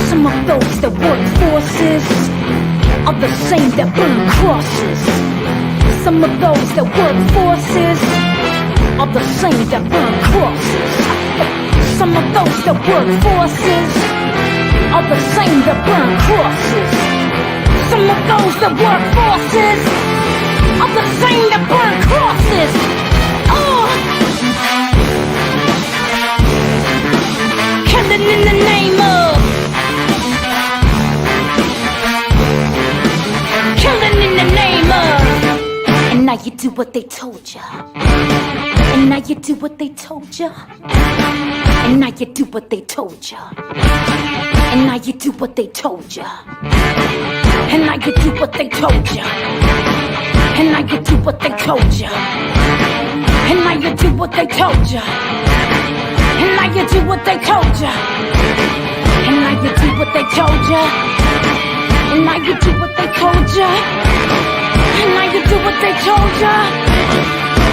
Some of those that work forces are the same that burn crosses. Some of those that work forces are the same that burn crosses. Some of those that work forces are the same that burn crosses. Some of those that work forces are the same that burn crosses. Killing in the name of, killing in the name of. And now you do what they told ya. And now you do what they told ya. And now you do what they told ya. And now you do what they told ya. And now you do what they told ya. And now you do what they told ya. And now you do what they told ya. And now you do what they told ya. And now you do what they told ya. And now you do what they told ya. And now you do what they told ya.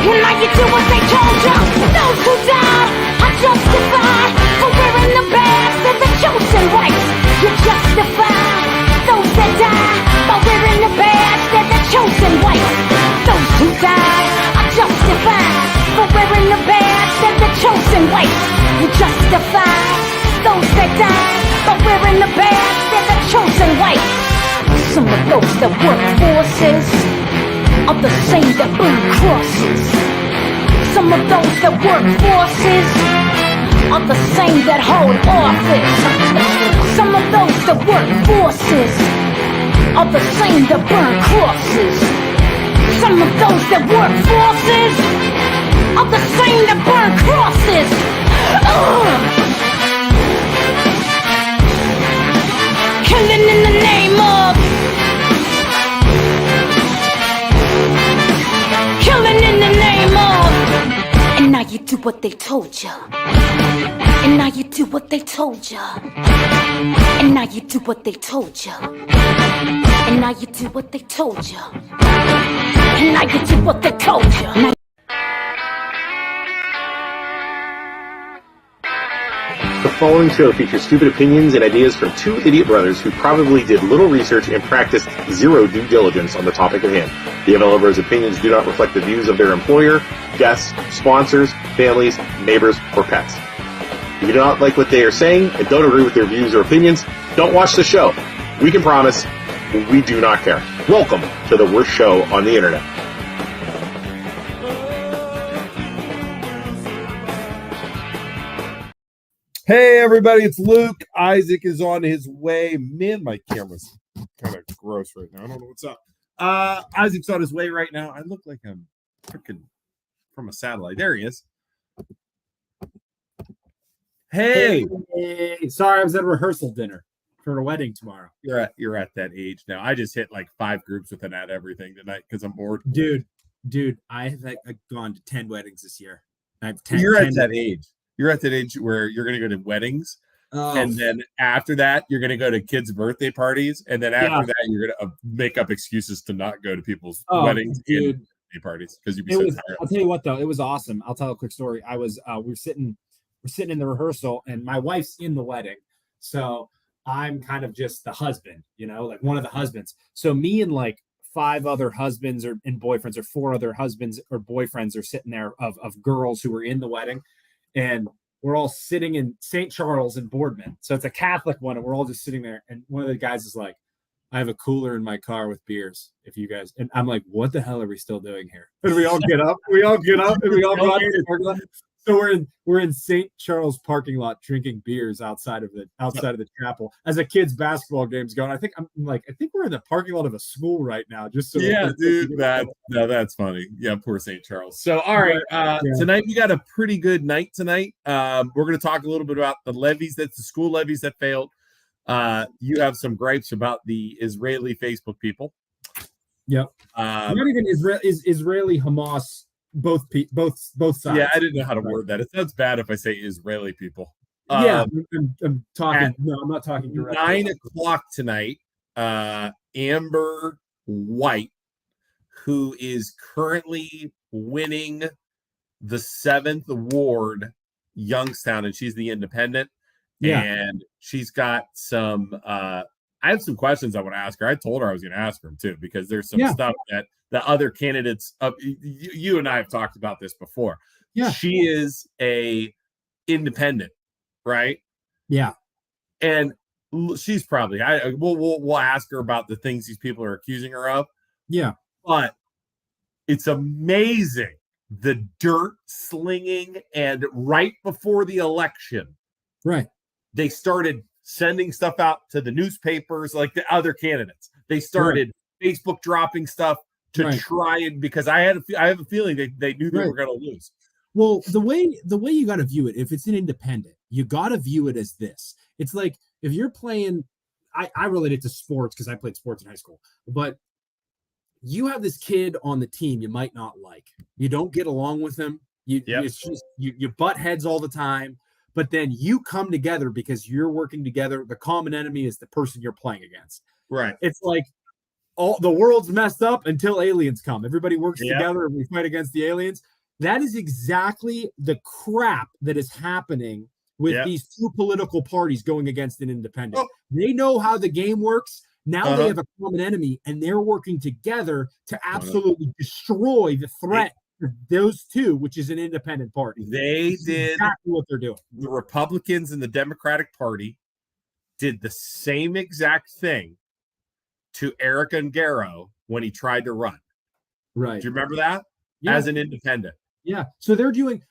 And now you do what they told ya. Those who die are justified for wearing the badge of the chosen whites. You justify those that die by wearing the badge of the chosen whites. Those who die are justified for wearing the badge of the chosen whites. You justify those that die by wearing the badge of the chosen whites. Some of those that work forces are the same that burn crosses. Some of those that work forces are the same that hold office. Some of those that work forces are the same that burn crosses. Some of those that work forces are the same that burn crosses. Killing in the name of, killing in the name of. And now you do what they told ya. And now you do what they told ya. And now you do what they told ya. And now you do what they told ya. And now you do what they told ya. The following show features stupid opinions and ideas from two idiot brothers who probably did little research and practiced zero due diligence on the topic at hand. The MLO brothers' opinions do not reflect the views of their employer, guests, sponsors, families, neighbors, or pets. If you do not like what they are saying and don't agree with their views or opinions, don't watch the show. We can promise we do not care. Welcome to the worst show on the internet. Hey everybody, it's Luke. Isaac is on his way. Man, my camera's kind of gross right now. I don't know what's up. Isaac's on his way right now. I look like I'm freaking from a satellite. There he is. Hey. Sorry, I was at a rehearsal dinner for a wedding tomorrow. You're at that age now. I just hit like 5 groups with an at everything tonight because I'm bored. Dude, I have gone to 10 weddings this year. I have 10. You're at that age. You're at that age where you're going to go to weddings, and then after that, you're going to go to kids' birthday parties, and then after that, you're going to make up excuses to not go to people's weddings and birthday parties because you'd be so tired. I'll tell you what, though, it was awesome. I'll tell a quick story. I was we're sitting in the rehearsal, and my wife's in the wedding, so I'm kind of just the husband, like one of the husbands. So me and like 5 other husbands and boyfriends, or 4 other husbands or boyfriends are sitting there of girls who were in the wedding. And we're all sitting in St. Charles in Boardman. So it's a Catholic one, and we're all just sitting there. And one of the guys is like, I have a cooler in my car with beers. If you guys, and I'm like, what the hell are we still doing here? And we all get up. And we all go out to the parking lot. So we're in St. Charles parking lot drinking beers outside of the chapel as a kid's basketball game's going. I think we're in the parking lot of a school right now. Just so dude, that's funny. Yeah, poor St. Charles. So all right, tonight we got a pretty good night tonight. We're going to talk a little bit about the school levies that failed. You have some gripes about the Israeli Facebook people. Yep. Not even Israeli Hamas. Both sides. Yeah, I didn't know how to word that. It sounds bad if I say Israeli people. I'm talking. No, I'm not talking directly. 9:00 tonight. Amber White, who is currently winning the 7th ward, Youngstown, and she's the independent. Yeah. And she's got some I have some questions I want to ask her. I told her I was going to ask her too, because there's some stuff that the other candidates you and I have talked about this before. Yeah. She is a independent, right? Yeah. And she's probably we'll ask her about the things these people are accusing her of. Yeah. But it's amazing the dirt slinging, and right before the election, right, they started sending stuff out to the newspapers like the other candidates. They started Facebook dropping stuff to try and, because I have a feeling they knew they were going to lose. Well, the way you got to view it, if it's an independent, you got to view it as this. It's like if you're playing, I relate it to sports because I played sports in high school, but you have this kid on the team you might not like. You don't get along with him. It's just you butt heads all the time. But then you come together because you're working together. The common enemy is the person you're playing against. Right. It's like all the world's messed up until aliens come. Everybody works together and we fight against the aliens. That is exactly the crap that is happening with these two political parties going against an independent. Oh. They know how the game works. Now they have a common enemy, and they're working together to absolutely destroy the threat of those two, which is an independent party. They did exactly what they're doing. The Republicans and the Democratic Party did the same exact thing to Eric Ungaro when he tried to run. Right. Do you remember that? Yeah. As an independent. Yeah. So they're doing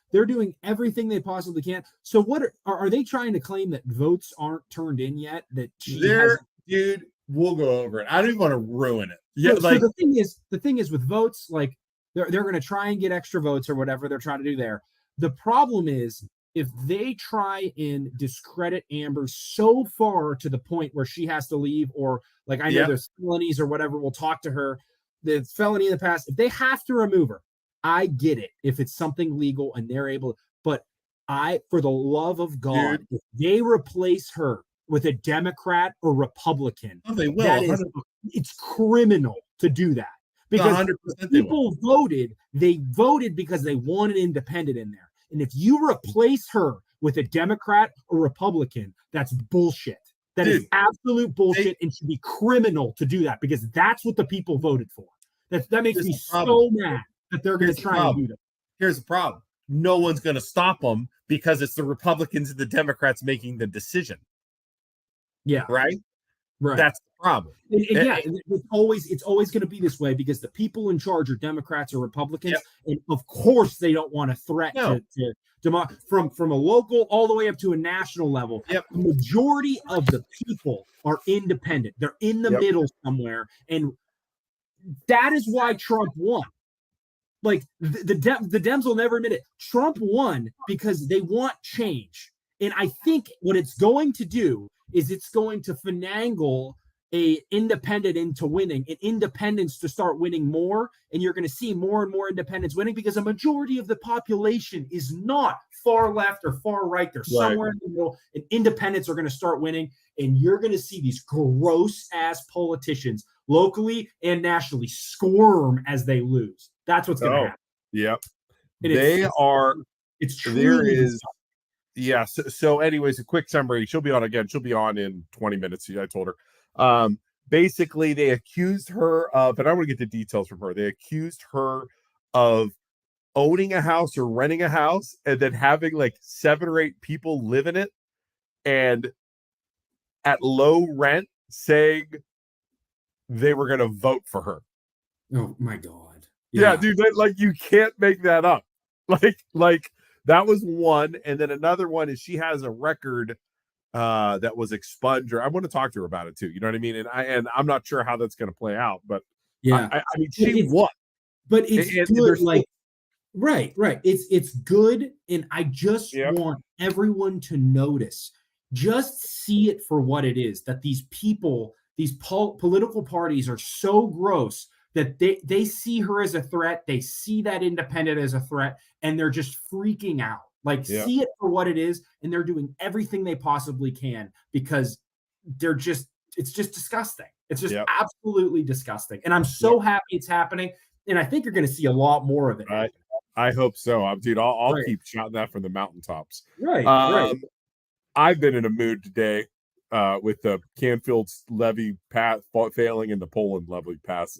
everything they possibly can. So what are they trying to claim that votes aren't turned in yet? That dude, we'll go over it. I don't even want to ruin it. Yeah. So the thing is with votes, like they're going to try and get extra votes or whatever they're trying to do there. The problem is if they try and discredit Amber so far to the point where she has to leave, or like I know there's felonies or whatever, we'll talk to her. The felony in the past, if they have to remove her, I get it. If it's something legal and they're able, but for the love of God, if they replace her with a Democrat or Republican, they will. It's criminal to do that because people voted. They voted because they want an independent in there. And if you replace her with a Democrat or Republican, that's bullshit. That is absolute bullshit and should be criminal to do that because that's what the people voted for. That makes me so mad that they're going to try and do that. Here's the problem. No one's going to stop them because it's the Republicans and the Democrats making the decision. Yeah. Right. That's the problem. It's always going to be this way because the people in charge are Democrats or Republicans, and of course they don't want to threaten from a local all the way up to a national level. The majority of the people are independent. They're in the middle somewhere, and that is why Trump won. Like the Dems will never admit it. Trump won because they want change, and I think what it's going to do is it's going to finagle a independent into winning, and independents to start winning more, and you're going to see more and more independents winning because a majority of the population is not far left or far right. They're somewhere in the middle, and independents are going to start winning, and you're going to see these gross-ass politicians locally and nationally squirm as they lose. That's what's going to happen. Yep. It's truly So anyways, a quick summary. She'll be on again. She'll be on in 20 minutes. I told her. Basically, they accused her of, and I want to get the details from her. They accused her of owning a house or renting a house and then having like 7 or 8 people live in it and at low rent saying they were going to vote for her. Oh my God. Yeah, dude, like you can't make that up. Like that was one. And then another one is she has a record that was expunged. Or I want to talk to her about it too. You know what I mean? And I'm not sure how that's going to play out, but I mean, she won. But it's good. Like, right. It's good. And I just want everyone to notice, just see it for what it is, that these people, these political parties are so gross that they see her as a threat. They see that independent as a threat, and they're just freaking out. Like, see it for what it is, and they're doing everything they possibly can because it's just disgusting. It's just absolutely disgusting. And I'm so happy it's happening, and I think you're going to see a lot more of it. I hope so. Dude, I'll keep shouting that from the mountaintops. Right. I've been in a mood today with the Canfield's levy pass failing and the Poland levy pass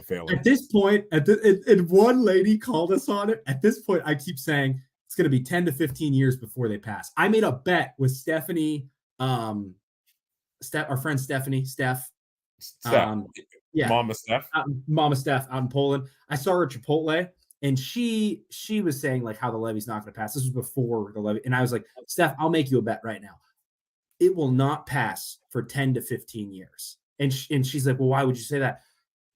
failing. At this point, and one lady called us on it. At this point, I keep saying it's going to be 10 to 15 years before they pass. I made a bet with Stephanie, our friend Stephanie, Steph. Mama Steph. Mama Steph out in Poland. I saw her at Chipotle, and she was saying like how the levy's not going to pass. This was before the levy, and I was like, Steph, I'll make you a bet right now. It will not pass for 10 to 15 years. And she's like, well, why would you say that?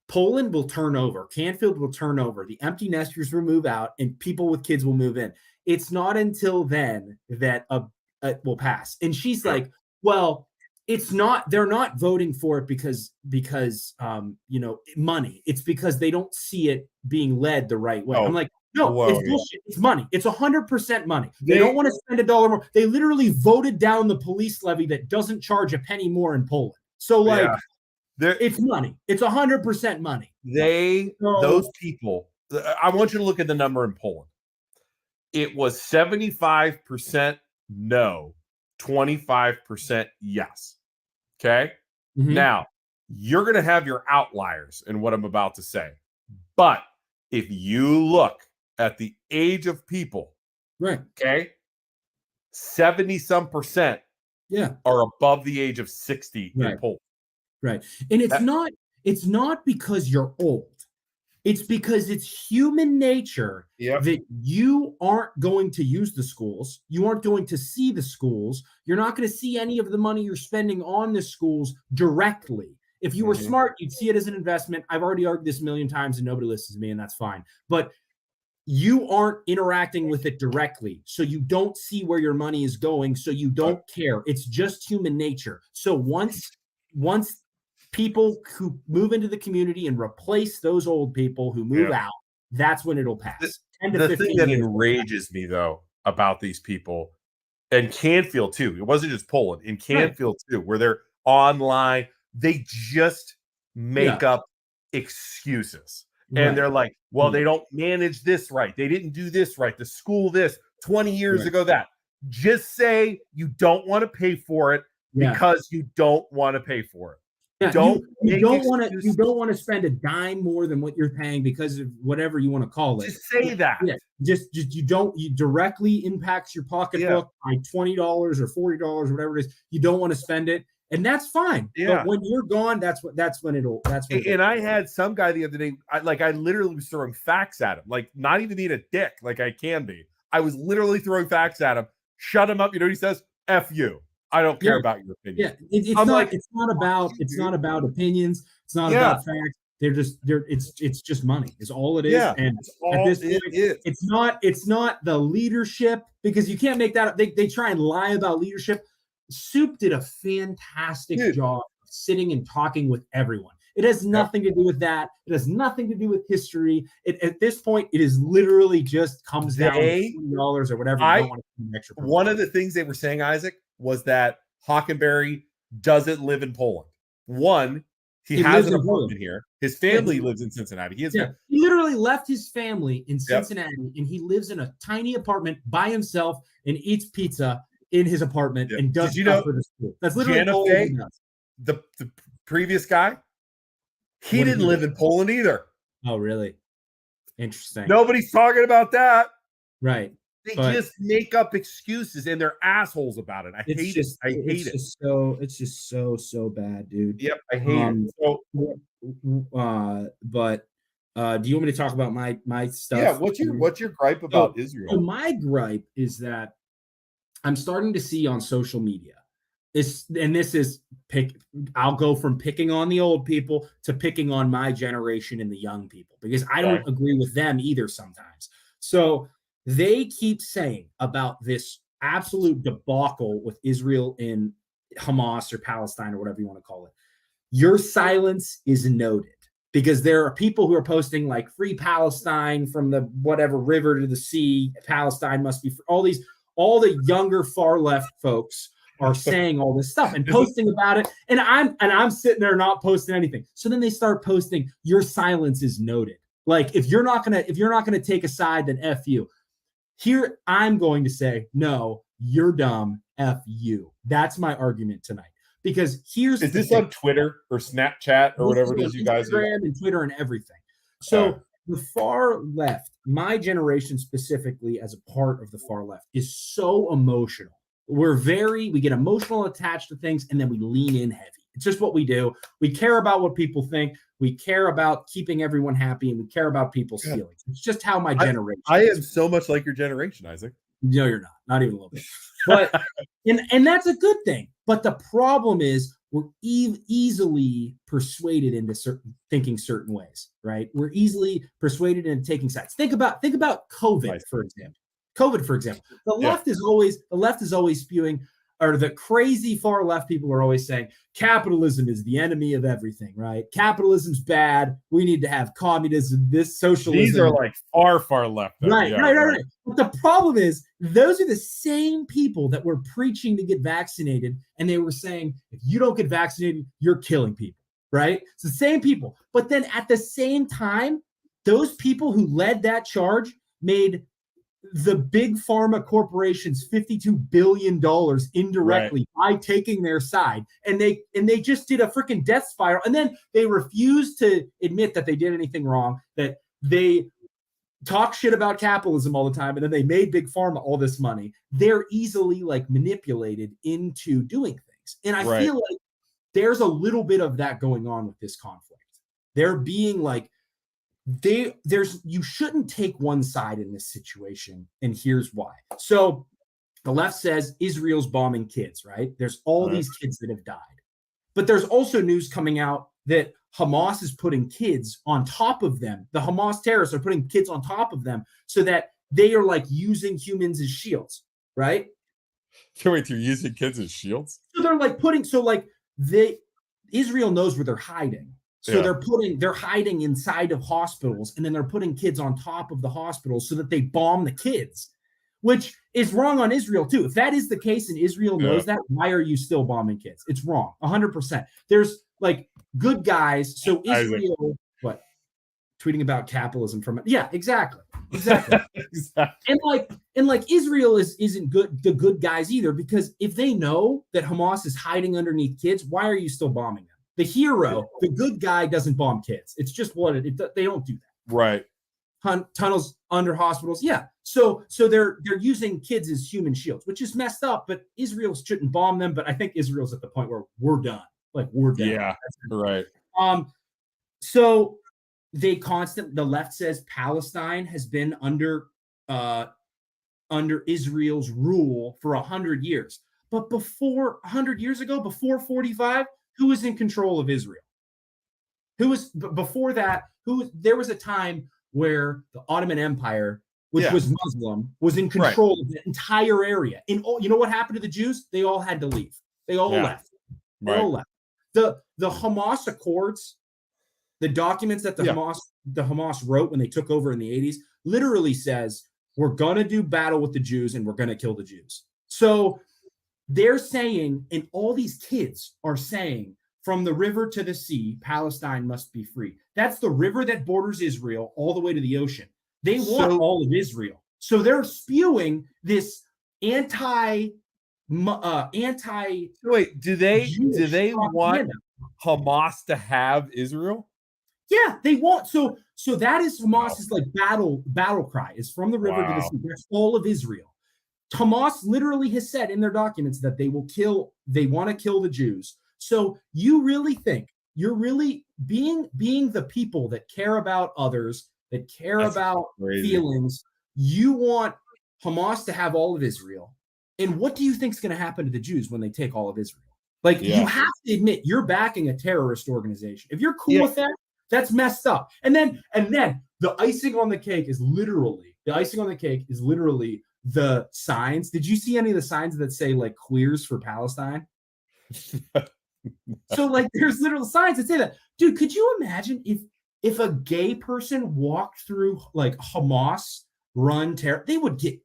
Poland will turn over. Canfield will turn over. The empty nesters will move out, and people with kids will move in. It's not until then that it will pass. And she's like, well, it's not. They're not voting for it because money. It's because they don't see it being led the right way. I'm like, no, it's bullshit. It's money. It's 100% money. They don't want to spend $1 more. They literally voted down the police levy that doesn't charge a penny more in Poland. So it's money. It's 100% money. Those people. I want you to look at the number in Poland. It was 75% no, 25% yes. Okay. Mm-hmm. Now you're going to have your outliers in what I'm about to say, but if you look at the age of people, right? Okay, 70% are above the age of 60 in Poland. Right. And it's not because you're old. It's because it's human nature that you aren't going to use the schools. You aren't going to see the schools. You're not going to see any of the money you're spending on the schools directly. If you were smart, you'd see it as an investment. I've already argued this a million times and nobody listens to me, and that's fine. But you aren't interacting with it directly. So you don't see where your money is going. So you don't care. It's just human nature. So once people who move into the community and replace those old people who move out, that's when it'll pass. The thing that enrages me, though, about these people, and Canfield, too, it wasn't just Poland, in Canfield, too, where they're online, they just make up excuses. And they're like, well, they don't manage this right. They didn't do this right. The school this, 20 years ago that. Just say you don't want to pay for it because you don't want to pay for it. Yeah, you don't want to spend a dime more than what you're paying because of whatever you want to call it. Just say that. Yeah, just you directly impacts your pocketbook by $20 or $40 or whatever it is. You don't want to spend it, and that's fine. Yeah. But when you're gone, that's when it'll. And I had some guy the other day. I literally was throwing facts at him, like not even being a dick, like I can be. I was literally throwing facts at him. Shut him up. You know what he says? F you. I don't care about your opinion. Yeah, it's not about opinions. It's not about facts. It's just money. It's all it is. Yeah, and at this point, it's not the leadership, because you can't make that up. They try and lie about leadership. Soup did a fantastic job of sitting and talking with everyone. It has nothing to do with that. It has nothing to do with history. At this point, it is literally just comes down to $20 or whatever. You don't want to pay extra. One of the things they were saying, Isaac, was that Hockenberry doesn't live in Poland. One, he has an apartment here. His family lives in Cincinnati. He literally left his family in Cincinnati, and he lives in a tiny apartment by himself and eats pizza in his apartment and does stuff for the school. That's literally all he does. The previous guy, he didn't live in Poland either. Oh, really? Interesting. Nobody's talking about that. Right. They just make up excuses, and they're assholes about it. I hate it. It's just so bad, dude. Yep, I hate it. So, but do you want me to talk about my stuff? Yeah. What's your gripe about Israel? So my gripe is that I'm starting to see on social media I'll go from picking on the old people to picking on my generation and the young people, because I don't agree with them either sometimes. So they keep saying about this absolute debacle with Israel and Hamas or Palestine or whatever you want to call it. Your silence is noted, because there are people who are posting like free Palestine from the whatever river to the sea. Palestine must be free. All the younger far left folks are saying all this stuff and posting about it. And I'm sitting there not posting anything. So then they start posting, your silence is noted. Like, if you're not gonna take a side, then F you. Here, I'm going to say, no, you're dumb F you. That's my argument tonight. Because here's is this on Twitter or Snapchat or whatever it is you guys Instagram and Twitter and everything. So the far left, my generation specifically as a part of the far left, is so emotional. We get emotional attached to things, and then we lean in heavy. It's just what we do. We care about what people think. We care about keeping everyone happy, and we care about people's feelings. It's just how my generation I am so much like your generation, Isaac. No, you're not even a little bit. But and that's a good thing. But the problem is we're easily persuaded into thinking certain ways, right? We're easily persuaded into taking sides. Think about COVID, for example. The left is always spewing, or the crazy far left people are always saying capitalism is the enemy of everything, right? Capitalism's bad. We need to have communism, this socialism. These are like far left. Though. Right. But the problem is those are the same people that were preaching to get vaccinated, and they were saying, if you don't get vaccinated, you're killing people, right? It's the same people. But then at the same time, those people who led that charge made the big pharma corporations $52 billion indirectly by taking their side, and they just did a freaking death spiral, and then they refused to admit that they did anything wrong, that they talk shit about capitalism all the time, and then they made big pharma all this money. They're easily like manipulated into doing things, and I feel like there's a little bit of that going on with this conflict. They're being like, you shouldn't take one side in this situation, and here's why. So the left says Israel's bombing kids, right? There's all these kids that have died, but there's also news coming out that Hamas is putting kids on top of them. The Hamas terrorists are putting kids on top of them so that they are like using humans as shields, right? So wait, they're using kids as shields? So they're like Israel knows where they're hiding. So they're hiding inside of hospitals, and then they're putting kids on top of the hospitals so that they bomb the kids, which is wrong on Israel too. If that is the case and Israel knows that, why are you still bombing kids? It's wrong, 100%. There's like good guys. So Israel, tweeting about capitalism from exactly. And like Israel isn't the good guys either, because if they know that Hamas is hiding underneath kids, why are you still bombing them? The hero, the good guy, doesn't bomb kids. It's just they don't do that. Right. Tunnels under hospitals. Yeah. So they're using kids as human shields, which is messed up, but Israel shouldn't bomb them. But I think Israel's at the point where we're done. Like, we're done. Yeah. Right. So the left says Palestine has been under Israel's rule for 100 years. But before 100 years ago, before 45, who was in control of Israel? Before that? There was a time where the Ottoman Empire, which was Muslim, was in control of the entire area. You know what happened to the Jews? They all had to leave. They all left. They all left. The Hamas Accords, the documents that the Hamas wrote when they took over in the 80s, literally says, we're going to do battle with the Jews and we're going to kill the Jews. So they're saying, and all these kids are saying, from the river to the sea, Palestine must be free. That's the river that borders Israel all the way to the ocean. They want all of Israel. So they're spewing this anti. Wait, do they want Hamas to have Israel? Yeah, they want. So that is Hamas's like battle cry, is from the river to the sea. That's all of Israel. Hamas literally has said in their documents that they want to kill the Jews. So you really think you're really being the people that care about others, that care about feelings. You want Hamas to have all of Israel. And what do you think is going to happen to the Jews when they take all of Israel? Like, you have to admit you're backing a terrorist organization. If you're cool with that, that's messed up. And then the icing on the cake is literally the signs. Did you see any of the signs that say like queers for Palestine? So like there's literal signs that say that. Dude, could you imagine if a gay person walked through like Hamas run terror, they would get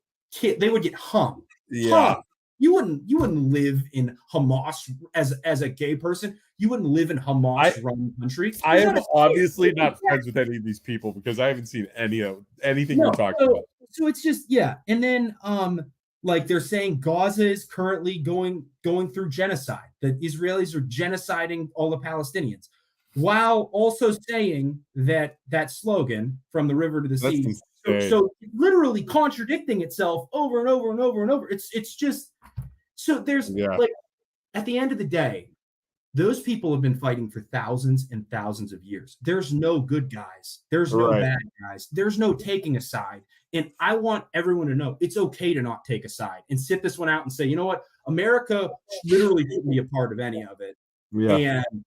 hung. Yeah. Hung. You wouldn't live in Hamas as a gay person. You wouldn't live in Hamas run country. I am obviously not friends with any of these people because I haven't seen anything you're talking about. So it's just and then like they're saying Gaza is currently going through genocide. The Israelis are genociding all the Palestinians, while also saying that slogan from the river to the That's sea. insane. So literally contradicting itself over and over and over and over. It's just so there's like at the end of the day, those people have been fighting for thousands and thousands of years. There's no good guys. There's no bad guys. There's no taking a side. And I want everyone to know it's okay to not take a side and sit this one out and say, you know what? America literally shouldn't be a part of any of it. Yeah. And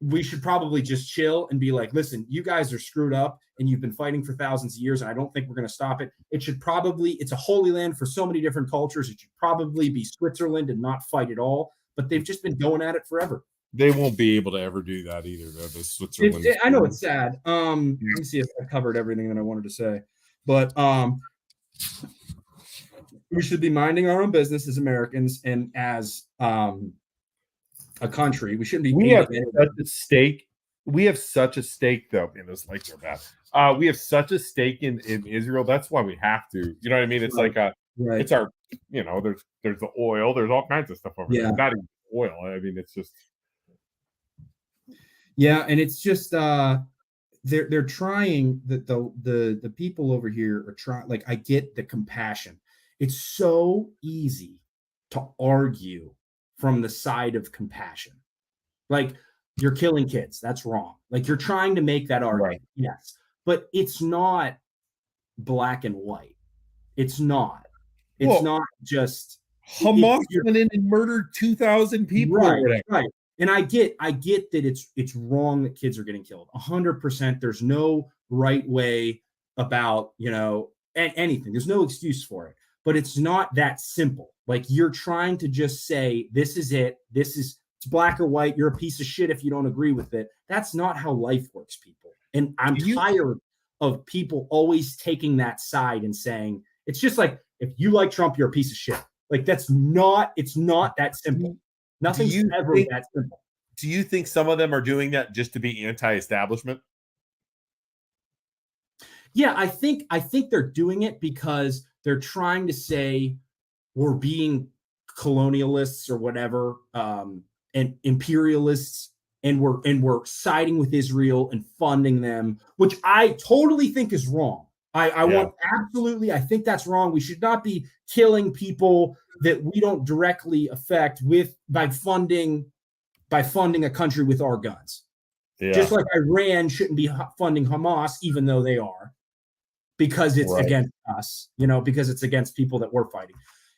we should probably just chill and be like, listen, you guys are screwed up and you've been fighting for thousands of years. And I don't think we're going to stop it. It should probably, it's a holy land for so many different cultures. It should probably be Switzerland and not fight at all. But they've just been going at it forever. They won't be able to ever do that either, though. The Switzerland. I know it's sad. Let me see if I covered everything that I wanted to say. But we should be minding our own business as Americans and as a country. We shouldn't be. We have such a stake. We have such a stake, though. And those lights are bad. We have such a stake in Israel. That's why we have to. You know what I mean? It's like it's our. You know, there's the oil. There's all kinds of stuff over there. Not even oil. I mean, it's just. Yeah, and it's just they're trying the people over here are trying. Like, I get the compassion. It's so easy to argue from the side of compassion. Like, you're killing kids. That's wrong. Like, you're trying to make that argument. Right. Yes, but it's not black and white. It's not. It's not just Hamas went in and murdered 2,000 people. Right. Right. And I get that it's wrong that kids are getting killed. 100%. There's no right way about, anything. There's no excuse for it. But it's not that simple. Like, you're trying to just say, this is it. It's black or white. You're a piece of shit if you don't agree with it. That's not how life works, people. And I'm tired of people always taking that side and saying, it's just like, if you like Trump, you're a piece of shit. Like, it's not that simple. Nothing's ever that simple. Do you think some of them are doing that just to be anti-establishment? Yeah, I think they're doing it because they're trying to say we're being colonialists or whatever, and imperialists, and we're siding with Israel and funding them, which I totally think is wrong. I think that's wrong. We should not be killing people that we don't directly affect by funding a country with our guns. Yeah. Just like Iran shouldn't be funding Hamas, even though they are, because it's against us, because it's against people that we're fighting.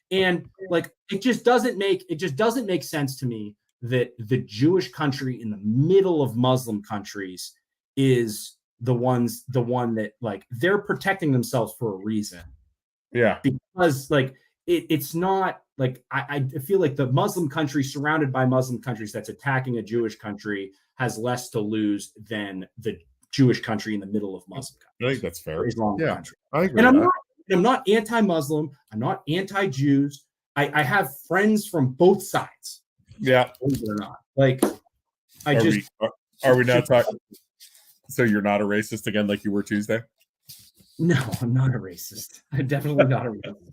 And like, it just doesn't make sense to me that the Jewish country in the middle of Muslim countries is the one that, like, they're protecting themselves for a reason. Yeah. Because like it's not like I feel like the Muslim country surrounded by Muslim countries that's attacking a Jewish country has less to lose than the Jewish country in the middle of Muslim country. I think that's fair. Country. I agree. And I'm not anti-Muslim. I'm not anti-Jews. I have friends from both sides. Yeah. Believe it or not. Like, are we not talking? So you're not a racist again, like you were Tuesday? No, I'm not a racist. I'm definitely not a racist.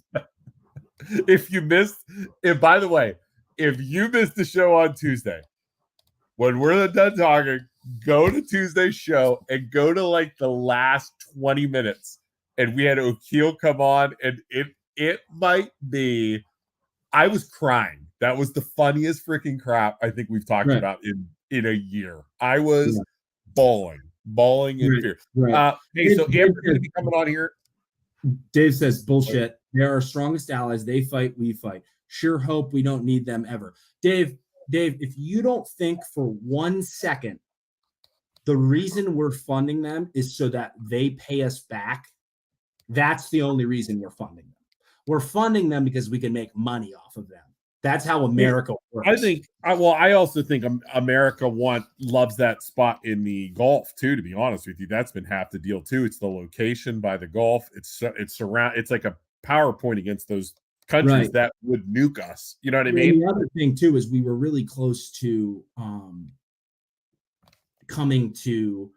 By the way, if you missed the show on Tuesday, when we're done talking, go to Tuesday's show and go to like the last 20 minutes. And we had O'Keel come on, and it might be, I was crying. That was the funniest freaking crap I think we've talked about in a year. I was bawling in fear. Right. Hey, so Amber's going to be coming on here. Dave says, bullshit. They're our strongest allies. They fight, we fight. Sure hope we don't need them ever. Dave, if you don't think for 1 second the reason we're funding them is so that they pay us back, that's the only reason we're funding them. We're funding them because we can make money off of them. That's how America works. I also think America loves that spot in the Gulf too. To be honest with you, that's been half the deal too. It's the location by the Gulf. It's like a PowerPoint against those countries that would nuke us. You know what I mean? The other thing too is we were really close to coming to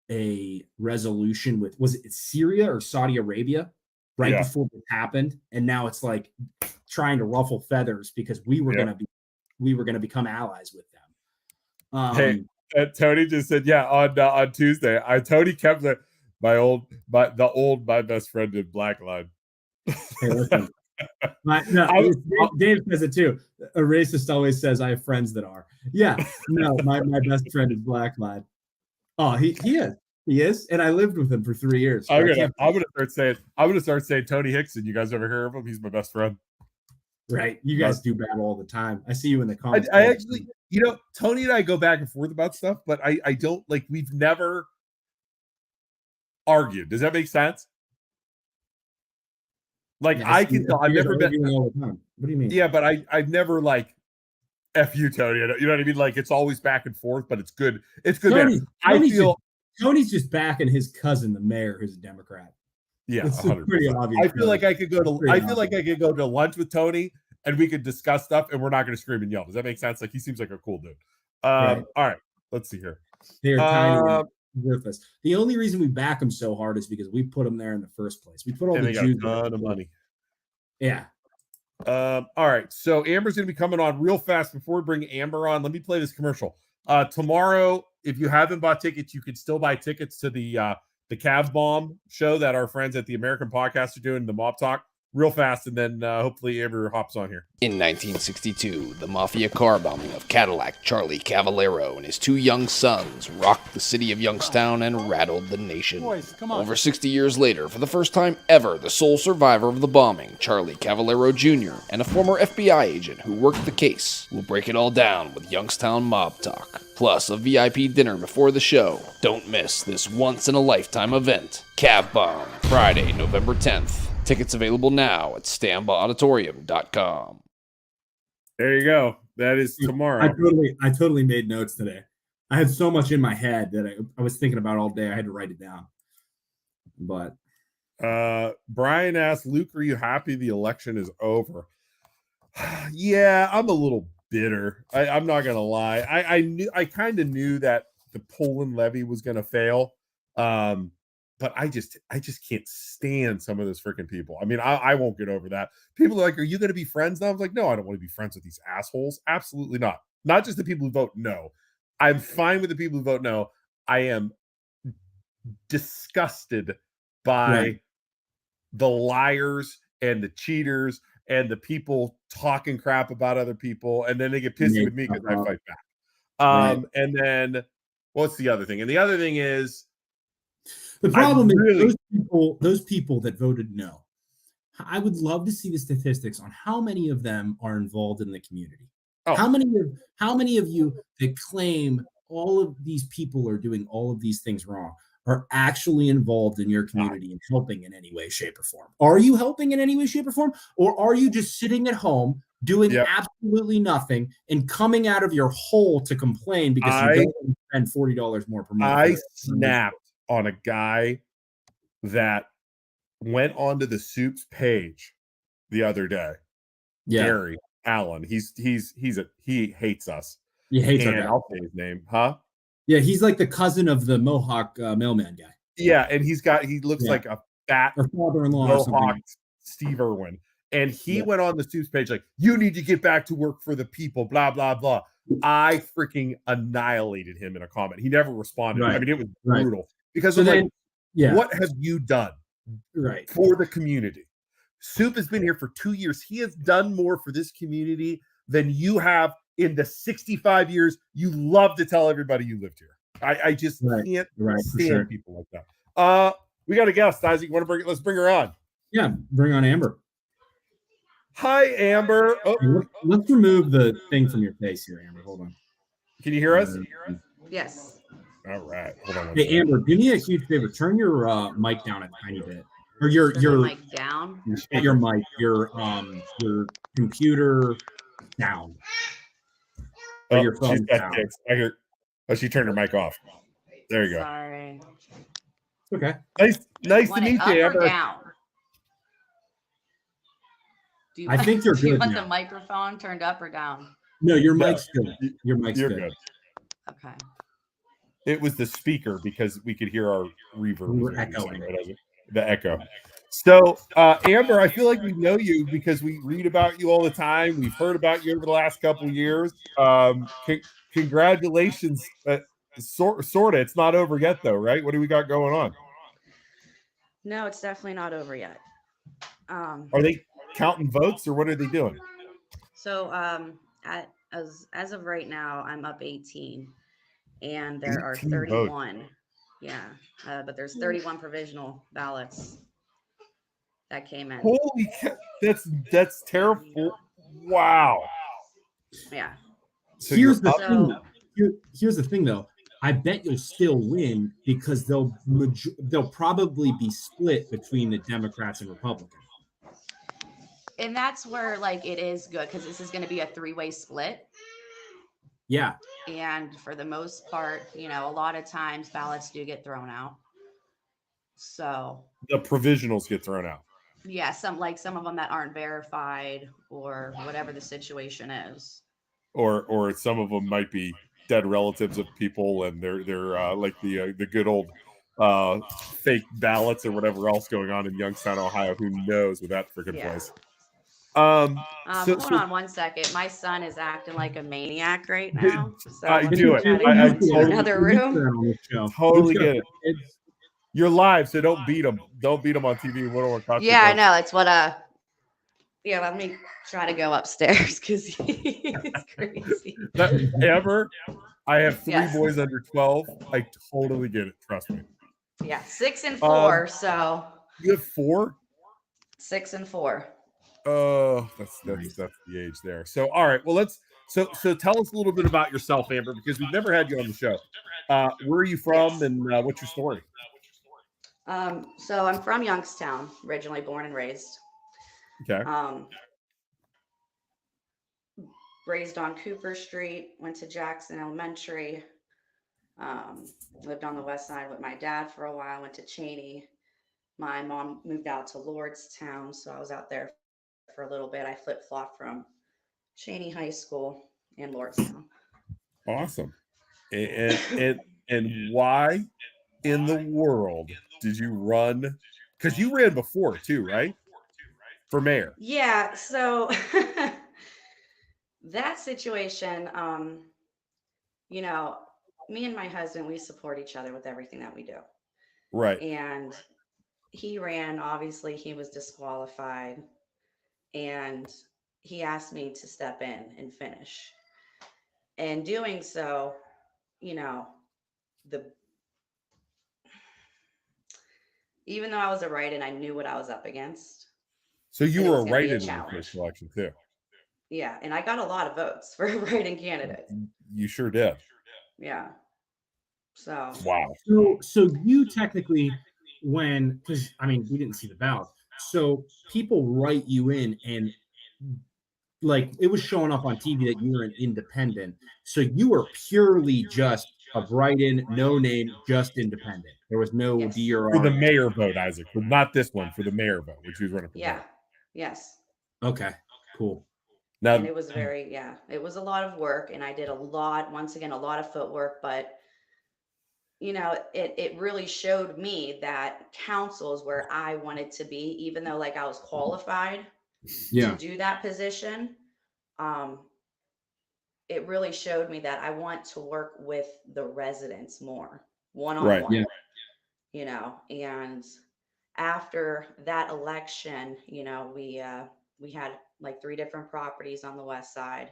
a resolution with, was it Syria or Saudi Arabia before this happened, and now it's like trying to ruffle feathers because we were going to become allies with them. Hey, Tony just said, yeah, on Tuesday, Tony kept my best friend in Black Line. Hey, listen. Dave says it too. A racist always says, I have friends that are. Yeah, no, my best friend is Black Lad. Oh, he is, and I lived with him for 3 years. So I'm gonna start saying Tony Hickson. You guys ever hear of him? He's my best friend. Right, you guys do battle all the time. I see you in the comments. I actually, Tony and I go back and forth about stuff, but I don't like. We've never argued. Does that make sense? Like I've never been all the time. What do you mean? Yeah, but I've never like F you, Tony. You know what I mean? Like it's always back and forth, but it's good. It's good. Tony's just backing his cousin, the mayor, who's a Democrat. Yeah, it's pretty obvious. I feel like I could go to lunch with Tony and we could discuss stuff and we're not going to scream and yell. Does that make sense? Like he seems like a cool dude. Right. All right, let's see here. They're tiny. Worthless. The only reason we back them so hard is because we put them there in the first place. We put all the Jews. Got a ton of money. Yeah. All right. So Amber's going to be coming on real fast. Before we bring Amber on, let me play this commercial. Tomorrow, if you haven't bought tickets, you can still buy tickets to the Cav Bomb show that our friends at the American Podcast are doing, the Mob Talk. Real fast, and then hopefully Amber hops on here. In 1962, the mafia car bombing of Cadillac Charlie Cavallero and his 2 young sons rocked the city of Youngstown and rattled the nation. Boys, come on. Over 60 years later, for the first time ever, the sole survivor of the bombing, Charlie Cavallero Jr., and a former FBI agent who worked the case, will break it all down with Youngstown Mob Talk. Plus a VIP dinner before the show. Don't miss this once-in-a-lifetime event. Cav Bomb, Friday, November 10th. Tickets available now at StambaAuditorium.com. There you go. That is tomorrow. I totally made notes today. I had so much in my head that I was thinking about all day. I had to write it down. But Brian asked, Luke, are you happy the election is over? Yeah, I'm a little bitter. I'm not gonna lie. I kind of knew that the Poland levy was gonna fail. But I just can't stand some of those freaking people. I mean, I won't get over that. People are like, are you going to be friends now? I was like, no, I don't want to be friends with these assholes. Absolutely not. Not just the people who vote no. I'm fine with the people who vote no. I am disgusted by the liars and the cheaters and the people talking crap about other people. And then they get pissy with me because I fight back. And then what's the other thing? And the other thing is, the problem is those people that voted no. I would love to see the statistics on how many of them are involved in the community. Oh. How many of you that claim all of these people are doing all of these things wrong are actually involved in your community and helping in any way, shape, or form? Are you helping in any way, shape, or form? Or are you just sitting at home doing absolutely nothing and coming out of your hole to complain because you don't spend $40 more per month? I snapped on a guy that went onto the Soup's page the other day. Gary Allen. He hates us. He hates our guy. I'll say his name, huh? Yeah, he's like the cousin of the Mohawk mailman guy. Yeah, and he looks like a fat father-in-law Mohawk Steve Irwin. And he went on the Soup's page like, you need to get back to work for the people, blah, blah, blah. I freaking annihilated him in a comment. He never responded. I mean, it was brutal. Because what have you done for the community? Soup has been here for 2 years. He has done more for this community than you have in the 65 years you love to tell everybody you lived here. I just can't stand people like that. We got a guest, Isaac. Let's bring her on. Yeah, bring on Amber. Hi, Amber. Oh. Let's remove the thing from your face here, Amber. Hold on. Can you hear us? Yes. All right. Hold on. Hey, Amber, do me a huge favor. Turn your mic down a tiny bit, or your mic down. Your mic, your computer down. Or your phone down. I hear. Oh, she turned her mic off. There you go. Sorry. Okay. Nice to meet you, Amber. Down? I think you're good. Do you want the microphone turned up or down? No, your mic's good. Your mic's good. Okay. It was the speaker because we could hear our reverb. We were echoing. The echo. So, Amber, I feel like we know you because we read about you all the time. We've heard about you over the last couple of years. Congratulations. Sort of. It's not over yet, though, right? What do we got going on? No, it's definitely not over yet. Are they counting votes, or what are they doing? So, as of right now, I'm up 18, and there are 31. Votes. Yeah, but there's 31 provisional ballots that came in. Holy cow, that's terrible! Wow. Yeah. So here's the thing, though. I bet you'll still win because they'll probably be split between the Democrats and Republicans. And that's where like it is good because this is going to be a 3-way split. Yeah. And for the most part, a lot of times ballots do get thrown out. So the provisionals get thrown out. Yeah, some of them that aren't verified or whatever the situation is. Or some of them might be dead relatives of people, and they're like the good old fake ballots or whatever else going on in Youngstown, Ohio. Who knows with that freaking place? Hold on one second. My son is acting like a maniac right now. So I do it. I totally, another room. Totally get it. You're live, so don't beat them. Don't beat them on TV. We don't want to Yeah, I know. It's what yeah, let me try to go upstairs because he's crazy. Amber, I have 3 boys under 12. I totally get it. Trust me. Yeah, 6 and 4. So you have 4? 6 and 4. Oh, that's the age there. So, all right. Well, so tell us a little bit about yourself, Amber, because we've never had you on the show. Where are you from, and what's your story? So I'm from Youngstown, originally born and raised. Okay. Raised on Cooper Street, went to Jackson Elementary, lived on the west side with my dad for a while, went to Cheney. My mom moved out to Lordstown, so I was out there for a little bit. I flip-flopped from Cheney High School and Lordstown. Awesome. And why in the world did you run? Because you ran before too, right? For mayor. Yeah, so that situation, me and my husband, we support each other with everything that we do. Right. And he ran, obviously he was disqualified, and he asked me to step in and finish. And doing so, even though I was a write-in, I knew what I was up against. So you were a write-in in the first election too. Yeah, and I got a lot of votes for a write-in candidate. You sure did. Yeah. So wow. So you technically, because we didn't see the ballot. So people write you in, and like it was showing up on TV that you were an independent. So you were purely just a write-in, no name, just independent. There was no DRR. For the mayor vote, Isaac, but not this one, for the mayor vote, which he was running for. Yeah. Yes. Okay. Cool. Now, and it was it was a lot of work, and I did a lot of footwork, but it really showed me that council is where I wanted to be, even though like I was qualified to do that position. It really showed me that I want to work with the residents more one-on-one, and after that election, we had like 3 different properties on the west side,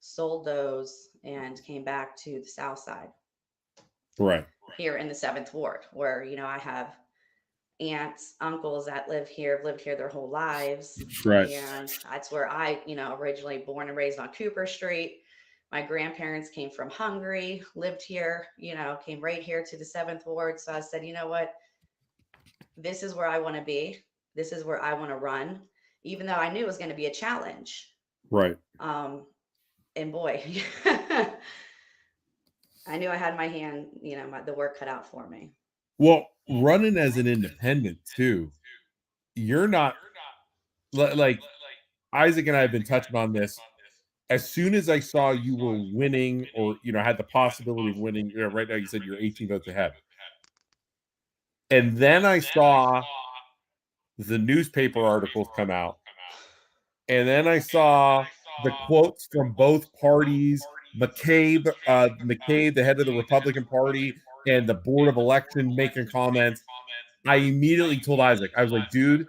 sold those, and came back to the south side. Right. Here in the 7th Ward, where, I have aunts, uncles that lived here their whole lives. Right. And that's where I, originally born and raised on Cooper Street. My grandparents came from Hungary, lived here, came right here to the 7th Ward. So I said, you know what? This is where I want to be. This is where I want to run, even though I knew it was going to be a challenge. Right. And boy, I knew I had my hand, the work cut out for me. Well, running as an independent too, you're not like Isaac and I have been touching on this. As soon as I saw you were winning, or had the possibility of winning, right now you said you're 18 votes ahead, and then I saw the newspaper articles come out, and then I saw the quotes from both parties. McCabe, the head of the Republican Party, and the Board of Election making comments. I immediately told Isaac, I was like, dude,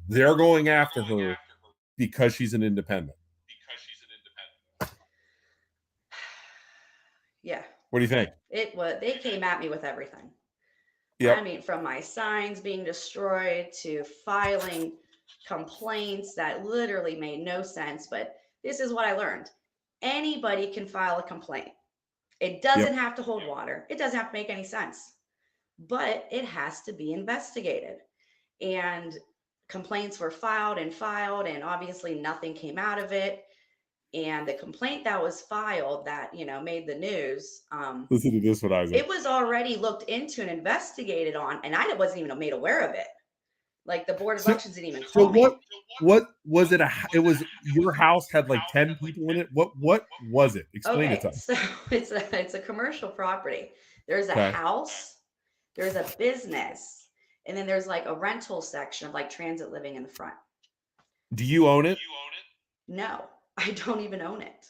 they're going after her because she's an independent. Yeah. What do you think? They came at me with everything. Yep. I mean, from my signs being destroyed to filing complaints that literally made no sense. But this is what I learned. Anybody can file a complaint. It doesn't have to hold water. It doesn't have to make any sense, but it has to be investigated. And complaints were filed, and obviously nothing came out of it. And the complaint that was filed that, made the news, listen to this one, Isaac. it was already looked into and investigated on, and I wasn't even made aware of it. Like the Board of Elections didn't even call me. What was it? It was your house had like 10 people in it. What was it? Explain it to us. So it's a commercial property. There's a house, there's a business, and then there's like a rental section of like transit living in the front. Do you own it? No, I don't even own it.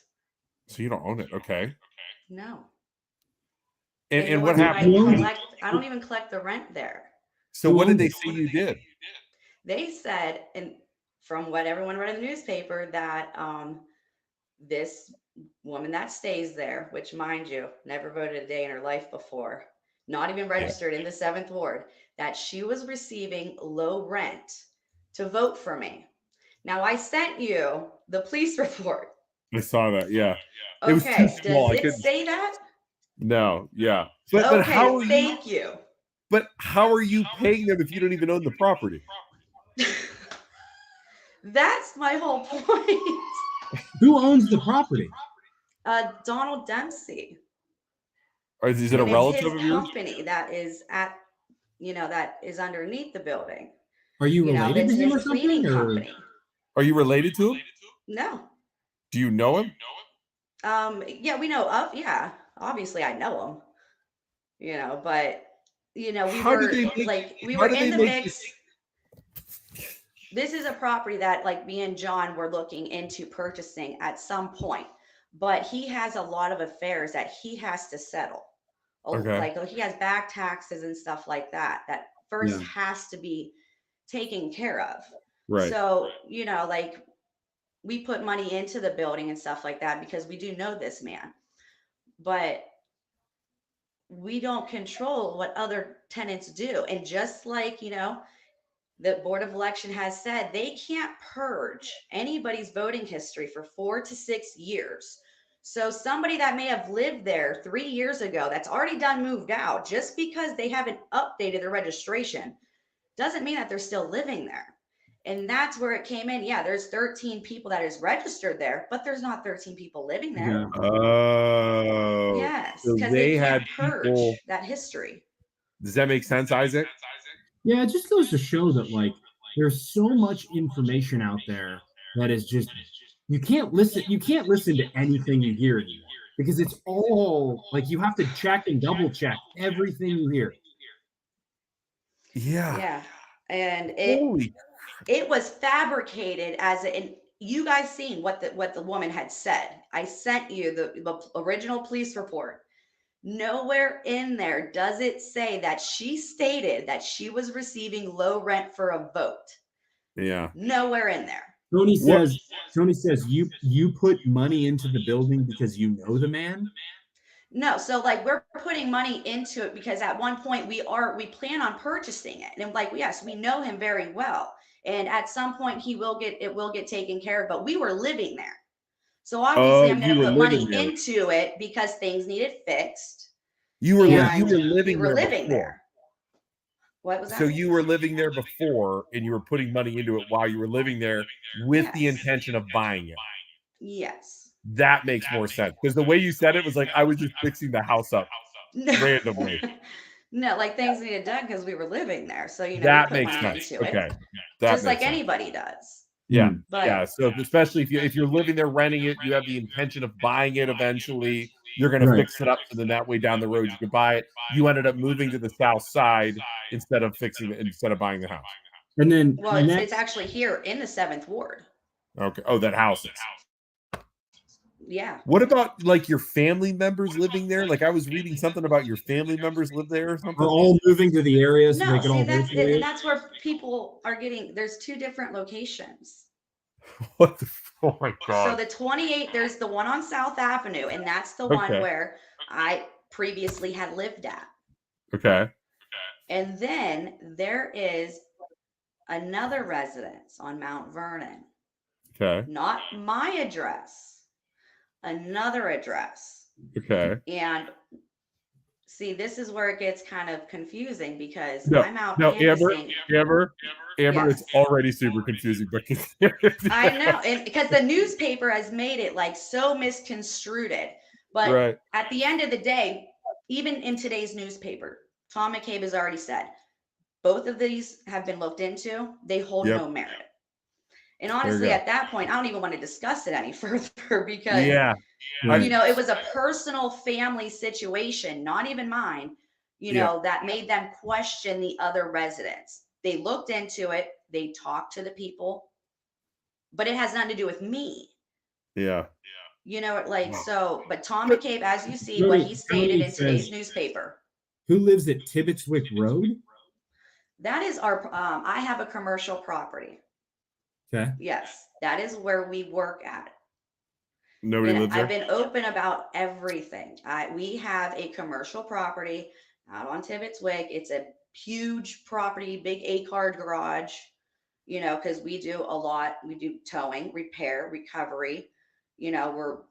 So you don't own it, okay? No. And what happened? I don't even collect the rent there. So what did they say you did? They said, and from what everyone read in the newspaper, that this woman that stays there, which mind you, never voted a day in her life before, not even registered in the 7th Ward, that she was receiving low rent to vote for me. Now, I sent you the police report. I saw that, yeah. Okay, it was too small. Does it say that? No, yeah. But how are thank you. But how are you paying them if you don't even own the property? That's my whole point. Who owns the property? Donald Dempsey. Or is it a relative of yours? Company that is at, that is underneath the building. Are you related to him or something? Are you related to him? No. Do you know him? Yeah, we know of. Yeah, obviously I know him. But we were in the mix. This is a property that like me and John were looking into purchasing at some point, but he has a lot of affairs that he has to settle. Okay. Like he has back taxes and stuff like that first has to be taken care of. Right. So, like we put money into the building and stuff like that because we do know this man, but we don't control what other tenants do. And just like, the Board of Election has said, they can't purge anybody's voting history for 4 to 6 years. So somebody that may have lived there 3 years ago, that's already moved out, just because they haven't updated their registration, doesn't mean that they're still living there. And that's where it came in. Yeah, there's 13 people that is registered there, but there's not 13 people living there. Yeah. Oh. Yes, so because they can't purge that history. Does that make sense, Isaac? Yeah, it just goes to show that like there's so much information out there that is just you can't listen to anything you hear anymore because it's all like you have to check and double check everything you hear. Yeah. Yeah. And it was fabricated and you guys seen what the woman had said. I sent you the original police report. Nowhere in there does it say that she stated that she was receiving low rent for a vote. Yeah. Nowhere in there. Tony says you put money into the building because you know the man? No, so like we're putting money into it because at one point we plan on purchasing it. And like, yes, we know him very well. And at some point it will get taken care of, but we were living there. So obviously I'm going to put money into it because things needed fixed. You were living there. What was that? So you were living there before and you were putting money into it while you were living there with the intention of buying it. Yes. That makes more sense because the way you said it was like I was just fixing the house up randomly. No, like things needed done because we were living there. So that makes sense. Okay. Just like anybody does. Yeah. But, yeah. So especially if you're living there renting it, you have the intention of buying it eventually. You're going to fix it up so then that way down the road you can buy it. You ended up moving to the south side instead of buying the house. And then Well, it's actually here in the 7th Ward. Okay. Oh, that house is. Yeah. What about like your family members living there? Like I was reading something about your family members live there or something. Are all moving to the area so No, they can all see, vote for you? that's where people are getting. There's 2 different locations. What the? Oh my God. So the 28, there's the one on South Avenue, and that's the Okay. one where I previously had lived at. Okay. And then there is another residence on Mount Vernon. Okay. Not my address, another address. Okay. And see, this is where it gets kind of confusing because No, I'm out no, canvassing. Amber, Yes. it's already super confusing. But I know, and because the newspaper has made it like so misconstrued. But right. at the end of the day, even in today's newspaper, Tom McCabe has already said both of these have been looked into. They hold Yep. no merit. And honestly, at that point, I don't even want to discuss it any further because, Yeah. you know, it was a personal family situation, not even mine, you know, that made them question the other residents. They looked into it. They talked to the people, but it has nothing to do with me. Yeah. You know, like, so, but Tom McCabe, as you see, what he stated Jody in today's says- newspaper. Who lives at Tibbetswick Road? That is our, I have a commercial property. Okay. Yes, that is where we work at. Nobody lives there. I've been open about everything. We have a commercial property out on Tibbetswick. It's a huge property, big 8-car garage, you know, because we do a lot. We do towing, repair, recovery. You know,